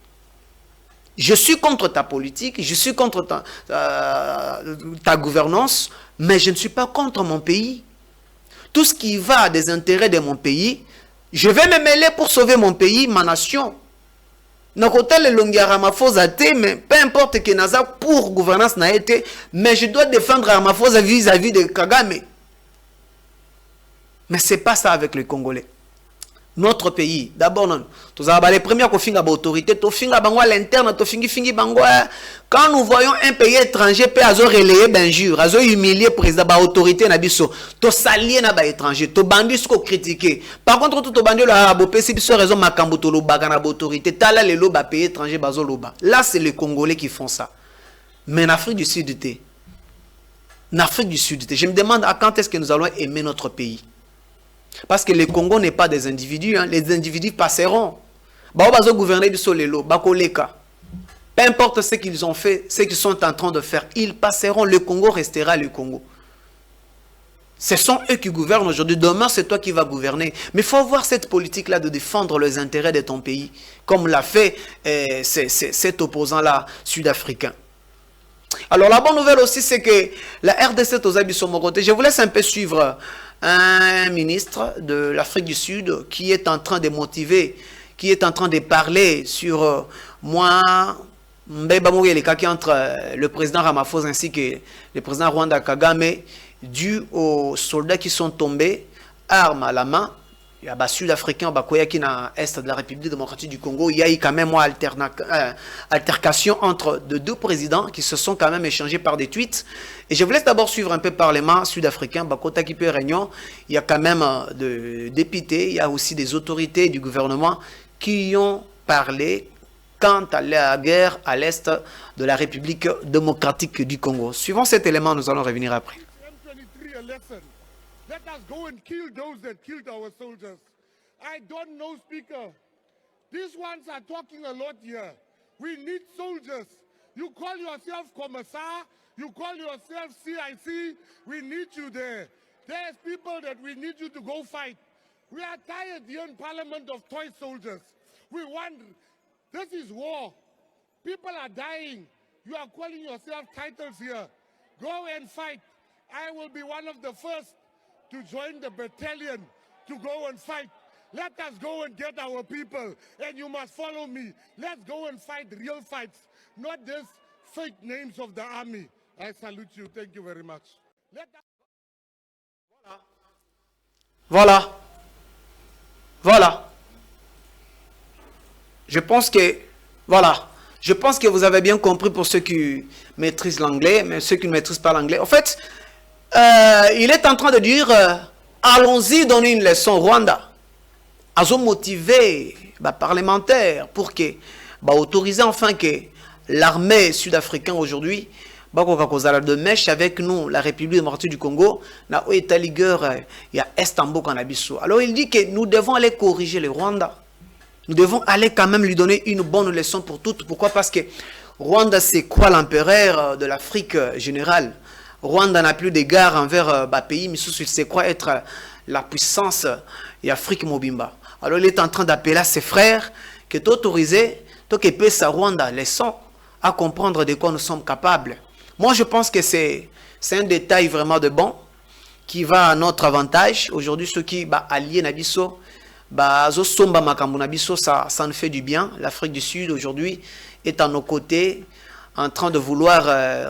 Je suis contre ta politique, je suis contre ta gouvernance, mais je ne suis pas contre mon pays. Tout ce qui va des intérêts de mon pays, je vais me mêler pour sauver mon pays, ma nation. Mais peu importe que Naza pour gouvernance n'a été, mais je dois défendre Ramaphosa vis-à-vis de Kagame. Mais ce n'est pas ça avec les Congolais. notre pays. D'abord, non. Les premières qui ont autorité, à l'interne, quand nous voyons un pays étranger peut relayer benjure, humilier le président, l'autorité, to s'allier na étranger, to bandi ce critiquer. Par contre, tout bandi la bo pesi biso raison makambo to loba kana autorité, tala le loba pays étranger bazo loba. Là, c'est les Congolais qui font ça. Mais en Afrique du Sud, je me demande à quand est-ce que nous allons aimer notre pays. Parce que le Congo n'est pas des individus, hein. Les individus passeront. Peu importe ce qu'ils ont fait, ce qu'ils sont en train de faire, ils passeront. Le Congo restera le Congo. Ce sont eux qui gouvernent aujourd'hui. Demain, c'est toi qui vas gouverner. Mais il faut avoir cette politique-là de défendre les intérêts de ton pays, comme l'a fait cet opposant-là sud-africain. Alors, la bonne nouvelle aussi, c'est que la RDC est aux habits sur mon côté. Je vous laisse un peu suivre un ministre de l'Afrique du Sud qui est en train de motiver, qui est en train de parler sur moi, les cas qui entre le président Ramaphosa ainsi que le président Rwanda Kagame, dû aux soldats qui sont tombés, armes à la main. Il y a des Sud-Africains qui sont dans l'Est de la République démocratique du Congo. Il y a eu quand même une altercation entre deux présidents qui se sont quand même échangés par des tweets. Et je vous laisse d'abord suivre un peu le Parlement sud-africain. Il y a quand même des députés, il y a aussi des autorités du gouvernement qui ont parlé quant à la guerre à l'Est de la République démocratique du Congo. Suivant cet élément, nous allons revenir après. Let us go and kill those that killed our soldiers. I don't know, Speaker. These ones are talking a lot here. We need soldiers. You call yourself Commissar, you call yourself CIC, we need you there. There's people that we need you to go fight. We are tired here in Parliament of toy soldiers. We want, this is war. People are dying. You are calling yourself titles here. Go and fight. I will be one of the first to join the battalion to go and fight. Let us go and get our people, and you must follow me. Let's go and fight real fights, not these fake names of the army. I salute you. Thank you very much. Voilà. Je pense que vous avez bien compris pour ceux qui maîtrisent l'anglais, mais ceux qui ne maîtrisent pas l'anglais. En fait, il est en train de dire allons-y donner une leçon au Rwanda. Ils ont motivé les parlementaires pour que autoriser enfin que l'armée sud-africaine aujourd'hui de mèche avec nous, la République démocratique du Congo, na état ligueur il y a Estambo Kanabiso. Alors il dit que nous devons aller corriger le Rwanda. Nous devons aller quand même lui donner une bonne leçon pour toutes. Pourquoi? Parce que Rwanda, c'est quoi l'empereur de l'Afrique générale? Rwanda n'a plus d'égard envers le pays, mais il sait quoi être la puissance et Afrique Mobimba. Alors il est en train d'appeler à ses frères que t'autoriser, que pèse à Rwanda leçon à comprendre de quoi nous sommes capables. Moi je pense que c'est un détail vraiment de bon qui va à notre avantage. Aujourd'hui ceux qui alliés Nabiso, Zosomba Makambu Nabiso, ça nous fait du bien. L'Afrique du Sud aujourd'hui est à nos côtés, en train de vouloir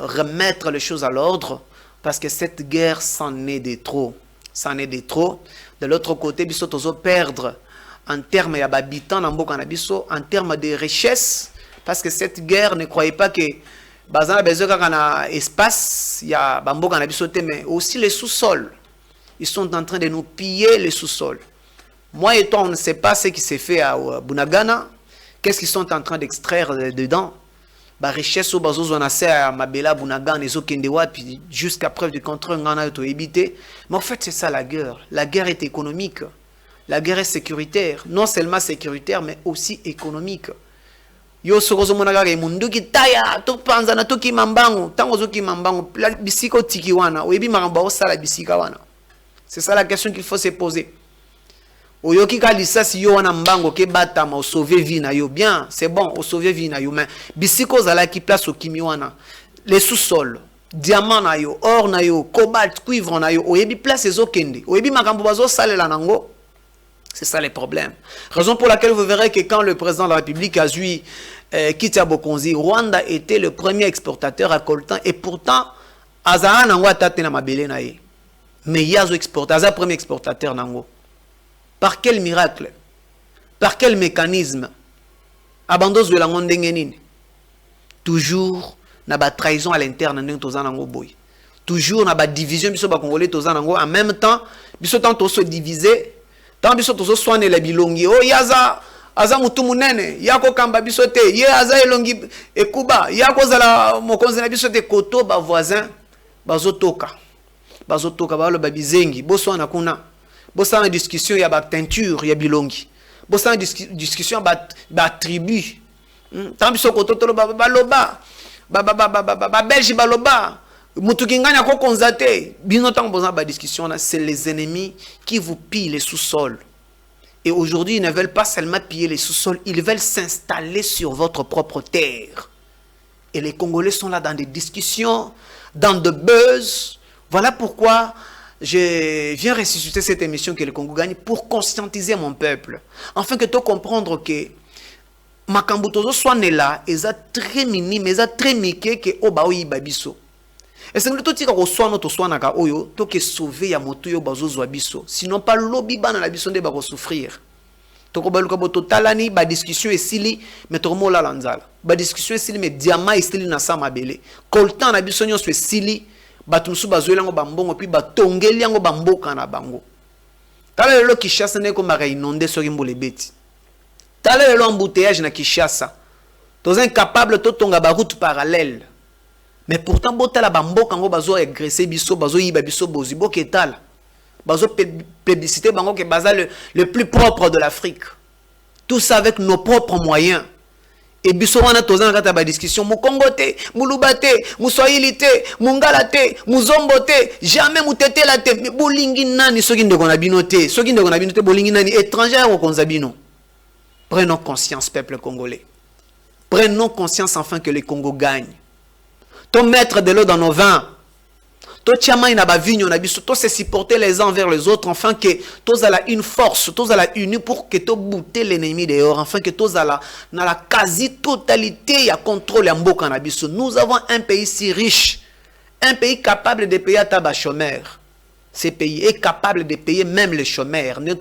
remettre les choses à l'ordre, parce que cette guerre, c'en est de trop. C'en est de trop. De l'autre côté, biso tozo perdre en termes d'habitants, en termes de richesse, parce que cette guerre, ne croyez pas que bazana besoin d'un espace, il y a bamboka na biso, mais aussi les sous-sols. Ils sont en train de nous piller les sous-sols. Moi et toi, on ne sait pas ce qui s'est fait à Bunagana. Qu'est-ce qu'ils sont en train d'extraire dedans? Richesse au bazo à Mabela Bunagan et jusqu'à preuve du contraire on a évité. Mais en fait c'est ça la guerre. La guerre est économique. La guerre est sécuritaire. Non seulement sécuritaire mais aussi économique. Yo sokozo monaga ke mundu ki taya to panza na to ki mambango tango zo ki mambango bisiko tiki wana oyebi maramba o sala bisika wana. C'est ça la question qu'il faut se poser. Oyoki kalisa si yo wana mbango ke batama o sauver vie na yo bien, c'est bon, o sauver vie na yo mais bisiko zala ki place au kimi wana. Les sous-sols, diamant na yo, or na yo, cobalt, cuivre na yo, oyebi place ezo kende. Oyebi makambo bazo salela nango. C'est ça les problèmes. Raison pour laquelle vous verrez que quand le président de la République a eu Kitia Bokonzi, Rwanda était le premier exportateur à coltan et pourtant Azara nango atate na mabele na ye. Mais yazo exporte, Azara premier exportateur nango. Par quel miracle? Par quel mécanisme? Abandos de la nini. Toujours na ba trahison à l'interne ndenge tozana ngo boy. Toujours na ba division biso ba congolais tozana ngo en même temps biso tant to se diviser tant biso to so soigner la bilongi. Oh yaza aza mutu munene yako kamba biso te ye aza elongi ekuba yako zala mokonzi na biso te koto ba voisin bazotoka ba lo ba bizengi boso na kuna bosa na discussion ya ba teinture ya bilongi bosa na discussion ba tribu tant biso koto to ba loba ba belge ba loba mutu kinganya ko konzate bino tant bosa ba discussion là c'est les ennemis qui vous pillent les sous-sols. Et aujourd'hui, ils ne veulent pas seulement piller les sous-sols, ils veulent s'installer sur votre propre terre. Et les Congolais sont là dans des discussions, dans de buzz. Voilà pourquoi je viens ressusciter cette émission que le Congo gagne pour conscientiser mon peuple. Afin que tu comprendre que Makambutozo soit né là, et ça très minime, et ça très miqué que Obaoui Babiso. Et c'est que tu as notre soin naka oyo, to que sauver ya moto yo bazo biso. Sinon pas lobby ban la biso de ba souffrir. To ko baluka boto talani ba discussion esili mais to mo la lanzala. Ba discussion esili mais diamant esili na sama belé. Koltan na biso nyo esili batumsu bazoela ngo bambongo puis batongeli ngo bamboka na bango. Tala lelo Kinshasa ne ko mara inondé so kimbole beti. Tala lelo embouteillage na Kinshasa. Toz incapable to tonga ba route parallèle. Mais pourtant, botala bambo kango bazo agressé biso, bazo yiba biso bozi, bo ketal. Bazo plébiscité bango ke baza le plus propre de l'Afrique. Tout ça avec nos propres moyens. Et biso wana tozana kata ba discussion, mu Congo te, mu Luba te, mu Swahili te, mu Ngala te, mu Zombo te, jamais mu tete la te. Bolingi nani soki ndeko na bino te, soki ndeko na bino te bolingi nani étranger au konzabino. Prenons conscience peuple congolais. Prenons conscience enfin que le Congo gagne. Ton mettre de l'eau dans nos vins. Ton tiamai na ba vigno na biso. Ton se supporter les uns vers les autres. Enfin que tous ala une force. Tous ala uni pour que tu bouter l'ennemi dehors. Enfin que tous ala na la quasi-totalité ya contrôle ya mboka na biso. Nous avons un pays si riche. Un pays capable de payer à tabac chômeur. Ce pays est capable de payer même les chômeurs. Mais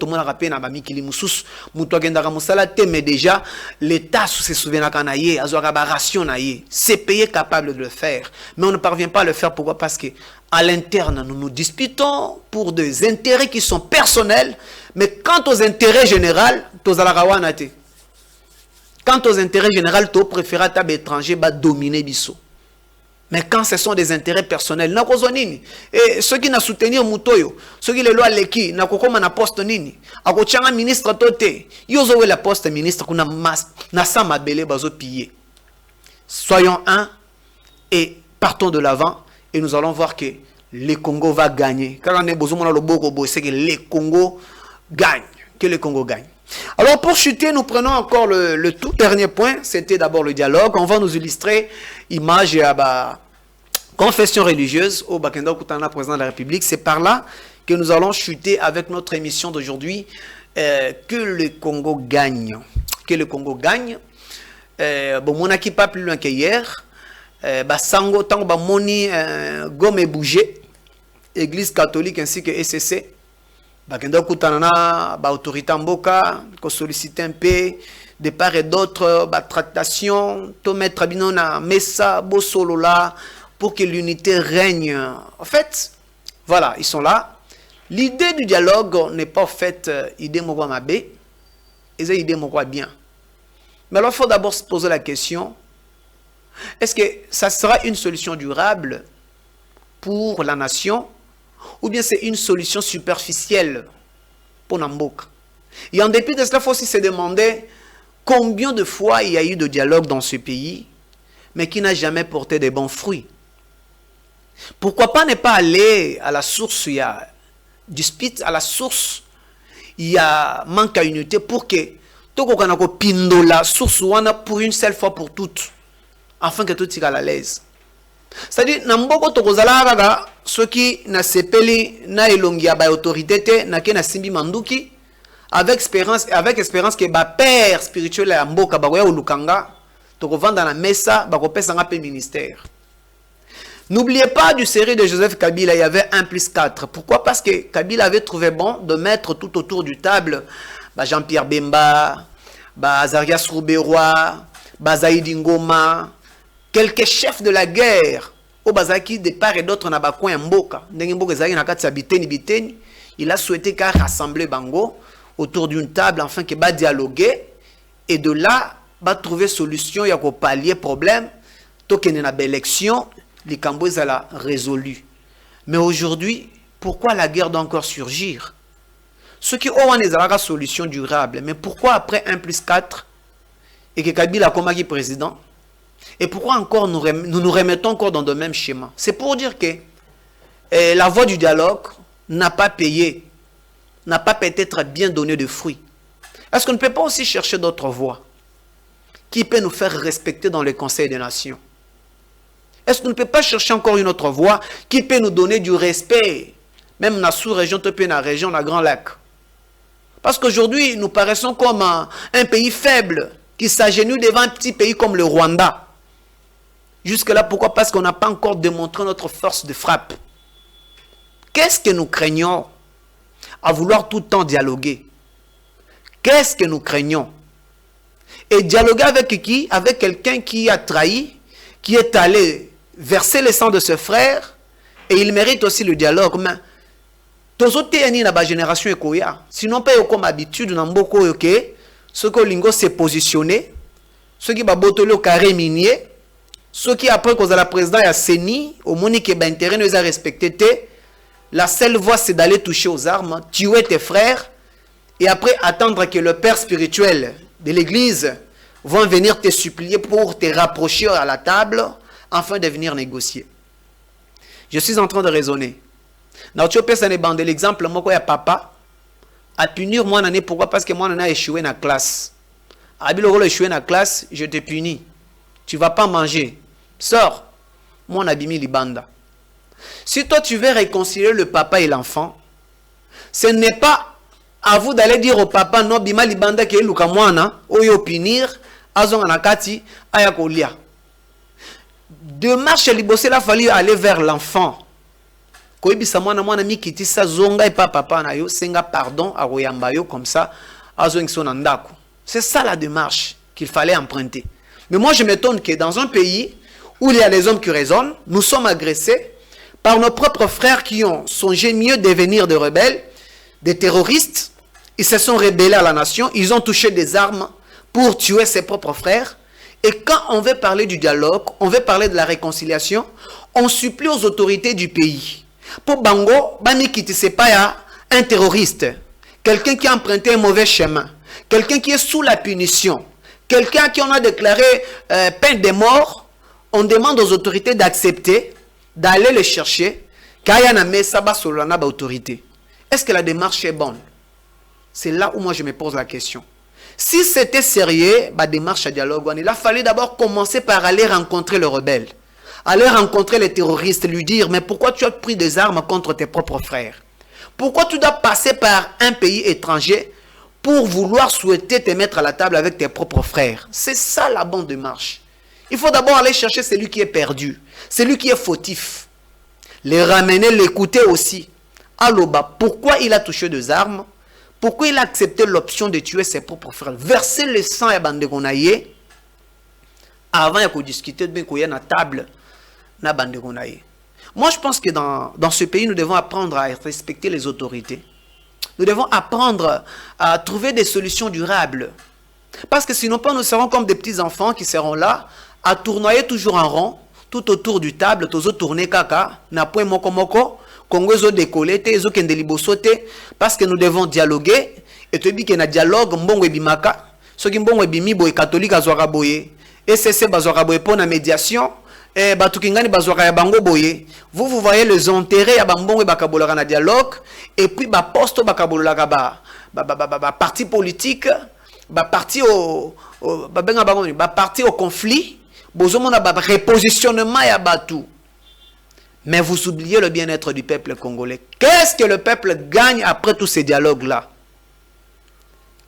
déjà, l'État se souvient de ce pays est capable de le faire. Mais on ne parvient pas à le faire. Pourquoi? Parce qu'à l'interne, nous nous disputons pour des intérêts qui sont personnels. Mais quant aux intérêts généraux, quant aux intérêts généraux, tu préfères à l'étranger dominer Bissot. Mais quand ce sont des intérêts personnels, et ceux qui n'ont soutenu Mutoyo, ceux qui les lois leki, n'a pas na poste nini, a kochanga ministre toté, yozo la poste ministre kuna na sama belé bazo pillé. Soyons un et partons de l'avant et nous allons voir que le Congo va gagner. Car on est besoin de le c'est que le Congo gagne, que le Congo gagne. Alors pour chuter, nous prenons encore le tout dernier point, c'était d'abord le dialogue. On va nous illustrer image à la confession religieuse au Bakenda Koutana, président de la République. C'est par là que nous allons chuter avec notre émission d'aujourd'hui, que le Congo gagne. Que le Congo gagne. Bon, mon équipe pas plus loin qu'hier. Sango, tant que moni gomme bougé, Église catholique ainsi que SCC. Bakenda Koutanana, autorité Mboka, qu'on sollicite un peu de part et d'autre, tractation, to mettre binona, messa, bosolola, pour que l'unité règne. En fait, voilà, ils sont là. L'idée du dialogue n'est pas faite idée mokwa mabe, et c'est idée mokwa bien. Mais alors, il faut d'abord se poser la question, est-ce que ça sera une solution durable pour la nation? Ou bien c'est une solution superficielle pour Namboka. Et en dépit de cela, il faut aussi se demander combien de fois il y a eu de dialogue dans ce pays, mais qui n'a jamais porté de bons fruits. Pourquoi pas ne pas aller à la source, il y a dispute, à la source, il y a manque à unité pour que tout le monde pindo la source pour une seule fois pour toutes, afin que tout soit à l'aise. C'est-à-dire, Namboko Tokozala, ceux qui n'a sepeli, n'a elongia ba autorité, n'a ken simbi manduki, avec espérance que ba père spirituel à Mboka Bagoya ou Lukanga, Tokovan dans la messa, Bakopesa un peu ministère. N'oubliez pas du série de Joseph Kabila, il y avait 1+4. Pourquoi? Parce que Kabila avait trouvé bon de mettre tout autour du table Jean-Pierre Bemba, Azarias Rouberois, Zaïdi Ngoma, quelques chefs de la guerre, au Bazaki de part et d'autre, il a souhaité qu'à rassembler Bango autour d'une table, afin qu'il va dialoguer, et de là, va trouver solution, il y a qu'au pallier problème, tant qu'il y a une élection, les Cambouis a résolu. Mais aujourd'hui, pourquoi la guerre doit encore surgir? Ceux qui ont une solution durable, mais pourquoi après 1+4 et que Kabila comme président? Et pourquoi encore nous remettons encore dans le même schéma? C'est pour dire que la voie du dialogue n'a pas payé, n'a pas peut-être bien donné de fruits. Est-ce qu'on ne peut pas aussi chercher d'autres voies qui peut nous faire respecter dans le Conseil des Nations? Est-ce qu'on ne peut pas chercher encore une autre voie qui peut nous donner du respect, même dans la sous-région, dans la région, dans la Grand Lac? Parce qu'aujourd'hui, nous paraissons comme un pays faible qui s'agenouille devant un petit pays comme le Rwanda. Jusque-là, pourquoi? Parce qu'on n'a pas encore démontré notre force de frappe. Qu'est-ce que nous craignons à vouloir tout le temps dialoguer? Qu'est-ce que nous craignons? Et dialoguer avec qui? Avec quelqu'un qui a trahi, qui est allé verser le sang de ses frères, et il mérite aussi le dialogue. Mais tous autres dans la génération ekoya, sinon pas comme habitude dans beaucoup ok, ceux que lingo s'est positionné, ceux qui babotolé au carré minier, ceux qui après cause la président a Seni, au monique ben intérêt nous a respecté, la seule voie c'est d'aller toucher aux armes, tuer tes frères, et après attendre que le père spirituel de l'église vont venir te supplier pour te rapprocher à la table afin de venir négocier. Je suis en train de raisonner. Dans l'exemple, moi, il y a papa à punir moi, pourquoi? Parce que moi, on a échoué dans la classe. A échoué dans la classe, je te punis. Tu ne vas pas manger. Sors. Moi, on a bimi libanda. Si toi, tu veux réconcilier le papa et l'enfant, ce n'est pas à vous d'aller dire au papa, non, bima libanda qui est lukamwana, ou yo punir, azon anakati, ayakolia. Démarche libosé, il a fallu aller vers l'enfant. Koibisa mwana mwana mi kiti sa zonga et pas papa na yo, senga pardon a royamba yo comme ça, azon son andako. C'est ça la démarche qu'il fallait emprunter. Mais moi je m'étonne que dans un pays où il y a des hommes qui raisonnent, nous sommes agressés par nos propres frères qui ont songé mieux devenir des rebelles, des terroristes. Ils se sont rebellés à la nation, ils ont touché des armes pour tuer ses propres frères. Et quand on veut parler du dialogue, on veut parler de la réconciliation, on supplie aux autorités du pays. Pour Bango, Bamikiti, c'est pas un terroriste, quelqu'un qui a emprunté un mauvais chemin, quelqu'un qui est sous la punition, quelqu'un qui on a déclaré peine de mort. On demande aux autorités d'accepter, d'aller le chercher, Est-ce que la démarche est bonne? C'est là où moi je me pose la question. Si c'était sérieux, la démarche à dialogue, il a fallu d'abord commencer par aller rencontrer le rebelle, aller rencontrer les terroristes, lui dire, mais pourquoi tu as pris des armes contre tes propres frères? Pourquoi tu dois passer par un pays étranger pour vouloir souhaiter te mettre à la table avec tes propres frères? C'est ça la bonne démarche. Il faut d'abord aller chercher celui qui est perdu, celui qui est fautif. Les ramener, l'écouter aussi. Aloba, pourquoi il a touché des armes? Pourquoi il a accepté l'option de tuer ses propres frères? Verser le sang à Bandegonaye avant de discuter de la table. Moi, je pense que dans ce pays, nous devons apprendre à respecter les autorités. Nous devons apprendre à trouver des solutions durables. Parce que sinon, nous serons comme des petits enfants qui seront là à tournoyer toujours en rond, tout autour du table, tous tourner kaka, na point moko moko, Congo zo décollé, zo kende liboso te, parce que nous devons dialoguer. Et tu dis qu'il y a un dialogue, mbongo ebimaka, ce qui mbongo ebimi boy catholique azwaka boye, SSC bazwaka boye pour la médiation. Eh, batukingani bazwaka ya bango boye. Vous voyez les intérêts ya bambongo bakabolaka na dialogue, et puis ba poste bakabolaka ba parti politique, ba parti au parti au conflit, bozomona ba repositionnement ya batu. Mais vous oubliez le bien-être du peuple congolais. Qu'est-ce que le peuple gagne après tous ces dialogues-là?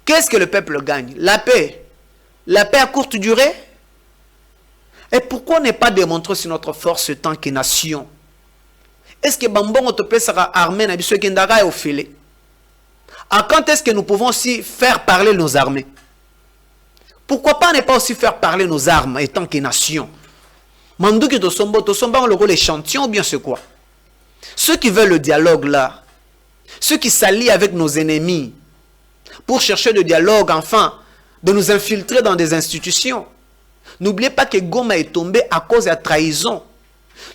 Qu'est-ce que le peuple gagne? La paix. La paix à courte durée? Et pourquoi ne pas démontrer sur notre force tant que nation? Est-ce que Bambon Otopé sera armé na biso kendara au filet? À quand est-ce que nous pouvons aussi faire parler nos armées? Pourquoi pas ne pas aussi faire parler nos armes étant que nation? Mandouki Tosomba, on le l'échantillon ou bien c'est quoi? Ceux qui veulent le dialogue là, ceux qui s'allient avec nos ennemis pour chercher le dialogue, enfin, de nous infiltrer dans des institutions. N'oubliez pas que Goma est tombé à cause de la trahison.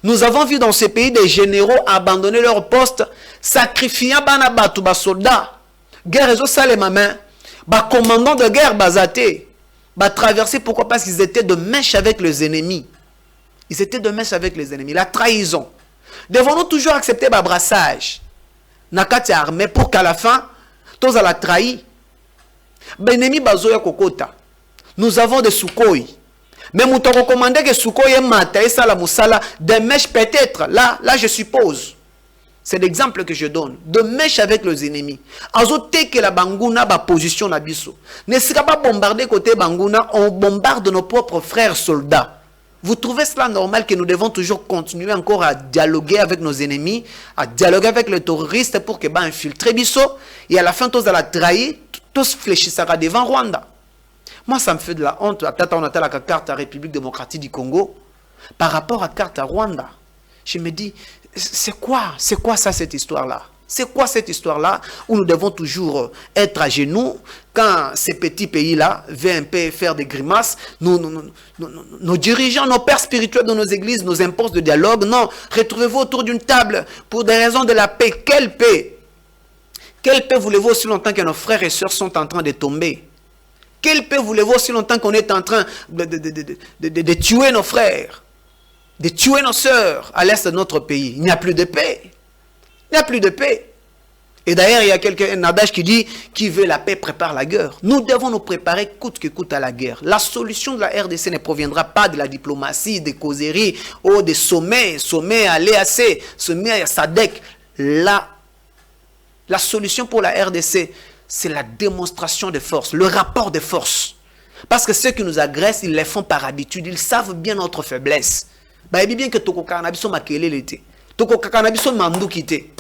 Nous avons vu dans ces pays des généraux abandonner leur poste, sacrifiant bas soldats. Guerre et ça les mamans, commandants de guerre basaté, traverser pourquoi? Parce qu'ils étaient de mèche avec les ennemis. Ils étaient de mèche avec les ennemis. La trahison. Devons-nous toujours accepter le brassage? Nakati armée pour qu'à la fin, tous à la trahi. Benemi bazoya kokota. Nous avons des Sukhoi. Mais nous te recommandons que Sukhoi est mata et ça la moussala des mèches peut-être. Là je suppose. C'est l'exemple que je donne. De mèche avec les ennemis. Azote que la Bangouna ba position na biso. Ne sera pas bombardé côté Bangouna, on bombarde nos propres frères soldats. Vous trouvez cela normal que nous devons toujours continuer encore à dialoguer avec nos ennemis, à dialoguer avec les terroristes pour que infiltrer biso et à la fin tous à la trahir, tous fléchissera devant Rwanda. Moi ça me fait de la honte. On a la carte à République démocratique du Congo par rapport à carte à Rwanda. Je me dis c'est quoi ça cette histoire-là? C'est quoi cette histoire-là où nous devons toujours être à genoux quand ces petits pays-là veulent un peu faire des grimaces? Nos dirigeants, nos pères spirituels de nos églises nous imposent le dialogue. Non, retrouvez-vous autour d'une table pour des raisons de la paix. Quelle paix? Quelle paix voulez-vous aussi longtemps que nos frères et sœurs sont en train de tomber? Quelle paix voulez-vous aussi longtemps qu'on est en train de tuer nos frères, de tuer nos sœurs à l'est de notre pays? Il n'y a plus de paix. Il n'y a plus de paix. Et d'ailleurs, il y a un adage qui dit « Qui veut la paix prépare la guerre ». Nous devons nous préparer coûte que coûte à la guerre. La solution de la RDC ne proviendra pas de la diplomatie, des causeries ou des sommets à l'EAC, sommets à SADC. La solution pour la RDC, c'est la démonstration de force, le rapport de force. Parce que ceux qui nous agressent, ils les font par habitude. Ils savent bien notre faiblesse. Bah, il bien que Toko Kanabiso Makele l'été. Toko Kanabiso Mandouki té.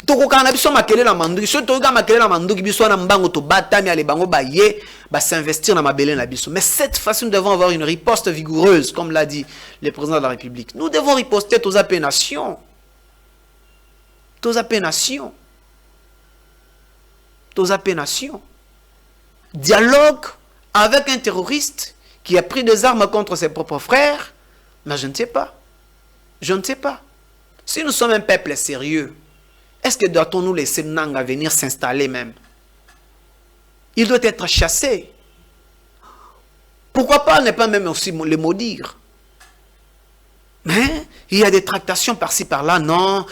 Toko Kanabiso Makele la Mandouki. Si Toko Makele la Mandouki, biso na mbango to batami ale bango ba ye, ba s'investir dans ma belé na biso. Mais cette fois-ci, nous devons avoir une riposte vigoureuse, comme l'a dit le président de la République. Nous devons riposter aux appénations. Aux appénations. Aux appénations. Dialogue avec un terroriste qui a pris des armes contre ses propres frères. Mais je ne sais pas. Je ne sais pas. Si nous sommes un peuple sérieux, est-ce que doit-on nous laisser Nanga venir s'installer même? Il doit être chassé. Pourquoi pas ne pas même aussi le maudire? Mais il y a des tractations par-ci par-là. Non,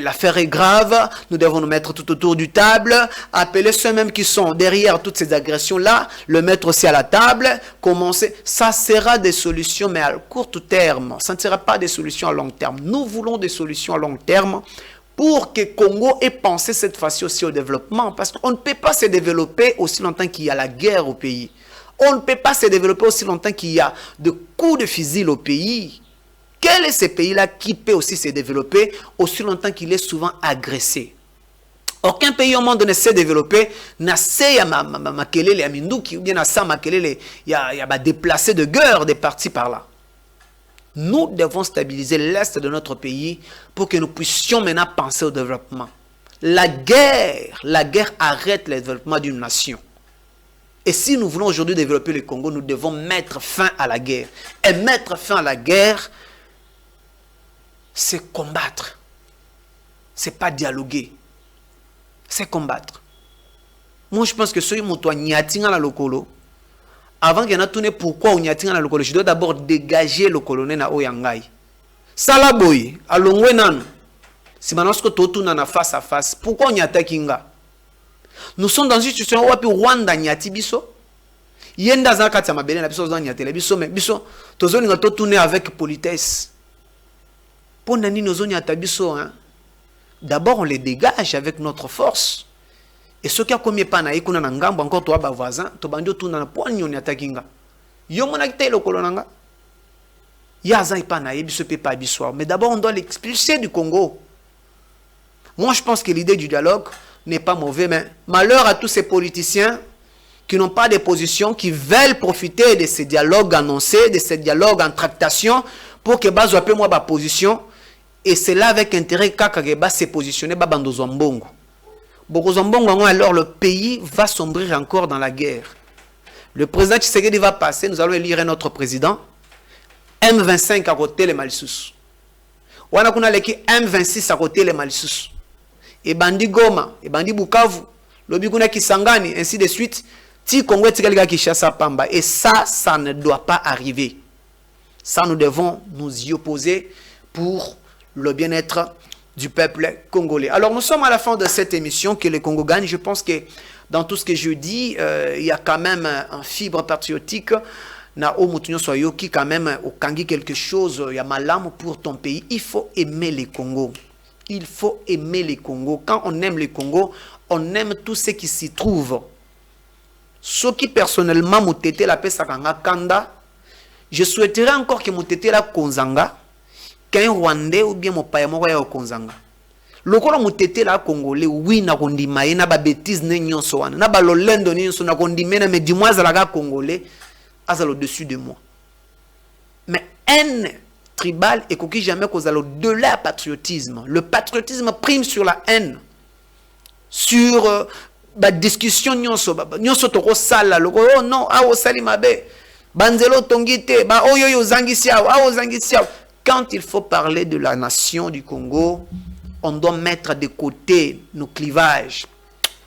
l'affaire est grave. Nous devons nous mettre tout autour du table. Appeler ceux-mêmes qui sont derrière toutes ces agressions-là. Le mettre aussi à la table. Commencer. Ça sera des solutions, mais à court terme. Ça ne sera pas des solutions à long terme. Nous voulons des solutions à long terme pour que Congo ait pensé cette fois-ci aussi au développement. Parce qu'on ne peut pas se développer aussi longtemps qu'il y a la guerre au pays. On ne peut pas se développer aussi longtemps qu'il y a de coups de fusil au pays. Quel est ce pays-là qui peut aussi se développer aussi longtemps qu'il est souvent agressé? Aucun pays au monde ne s'est développé. Nassé ya makelele ya minduki ou bien nassa makelele ya déplacé de guerre des partis par là. Nous devons stabiliser l'est de notre pays pour que nous puissions maintenant penser au développement. La guerre arrête le développement d'une nation. Et si nous voulons aujourd'hui développer le Congo, nous devons mettre fin à la guerre. Et mettre fin à la guerre, c'est combattre. C'est pas dialoguer. C'est combattre. Moi, je pense que ce moto nyatinga na lokolo. Avant qu'il y ait tourné pourquoi on nyatinga na lokolo, je dois d'abord dégager le colonel na oyangai. Salaboy, alongwe nanu. Si maintenant ce que tu na face à face, pourquoi on nyatakinga? Nous sommes dans une situation où Rwanda nyati biso. Yenda za kati ya mabele na biso za nyatele biso mais biso tozoni nga to tourner avec politesse. D'abord, on les dégage avec notre force. Et ceux qui ont commis pas na ikuna na ngambo encore toi ba voisin, to bandio tuna na poignon ni atakinga. Yo mona kite lo kolonanga. Ya za ipa na yebiso pe pa biso. Mais d'abord, on doit l'expulser du Congo. Moi, je pense que l'idée du dialogue n'est pas mauvais, mais malheur à tous ces politiciens qui n'ont pas de position, qui veulent profiter de ces dialogues annoncés, de ces dialogues en tractation, pour que Bazo appelle moi ma position, et c'est là avec intérêt qu'Akageba s'est positionné dans Zombongo. Alors le pays va sombrer encore dans la guerre. Le président Tshisekedi va passer, nous allons élire un autre président, M25 à côté les Malsous. On a M26 à côté les Malsous. Et Bandi Goma, et Bandi Bukavu, Lobikuna Kisangani, ainsi de suite. Ti Congo Kishasa Pamba. Et ça ne doit pas arriver. Ça, nous devons nous y opposer pour le bien-être du peuple congolais. Alors, nous sommes à la fin de cette émission que le Congo gagne. Je pense que dans tout ce que je dis, il y a quand même un fibre patriotique. Na Omutunyo Soyoki, quand même, au Kangi quelque chose, il y a malame pour ton pays. Il faut aimer les Congos. Il faut aimer les Congos. Quand on aime les Congos, on aime tout ce qui s'y trouve. Ce qui personnellement m'a été la paix Sakanga Kanda, je souhaiterais encore que m'a été la Konzanga, qu'un Rwandais ou bien mon paya moya au Konzanga. Le corps m'a été la Congolais, oui, na kondimaye, na ba bêtise ne nyonso wana, na ba lolendo nyonso na kondimena, mais dis-moi zalaga Congolais, azal au-dessus de moi. Mais haine tribale et qui jamais cause de la patriotisme. Le patriotisme prime sur la haine, sur la discussion nyonso toko sala loko oh non ah o sali mabe banzelo tongite ba oh yo zangisiao ah o zangisiao. Quand il faut parler de la nation du Congo, on doit mettre de côté nos clivages,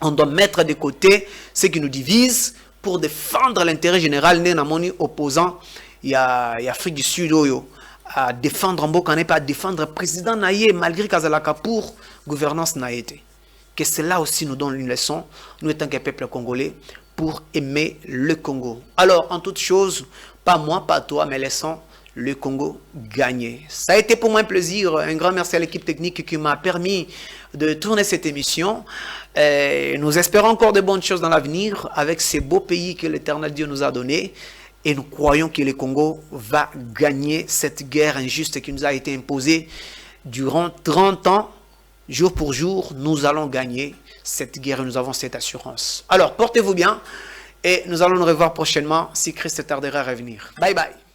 on doit mettre de côté ce qui nous divise pour défendre l'intérêt général. Né na moni opposant il y a Afrique du Sud oyo à défendre Mboka n'est pas à défendre président Naye malgré Kazalaka pour gouvernance naïté. Que cela aussi nous donne une leçon, nous étant qu'un peuple congolais, pour aimer le Congo. Alors, en toute chose, pas moi, pas toi, mais laissons le Congo gagner. Ça a été pour moi un plaisir. Un grand merci à l'équipe technique qui m'a permis de tourner cette émission. Nous espérons encore de bonnes choses dans l'avenir avec ces beaux pays que l'Éternel Dieu nous a donnés. Et nous croyons que le Congo va gagner cette guerre injuste qui nous a été imposée durant 30 ans. Jour pour jour, nous allons gagner cette guerre et nous avons cette assurance. Alors, portez-vous bien et nous allons nous revoir prochainement si Christ tardera à revenir. Bye bye.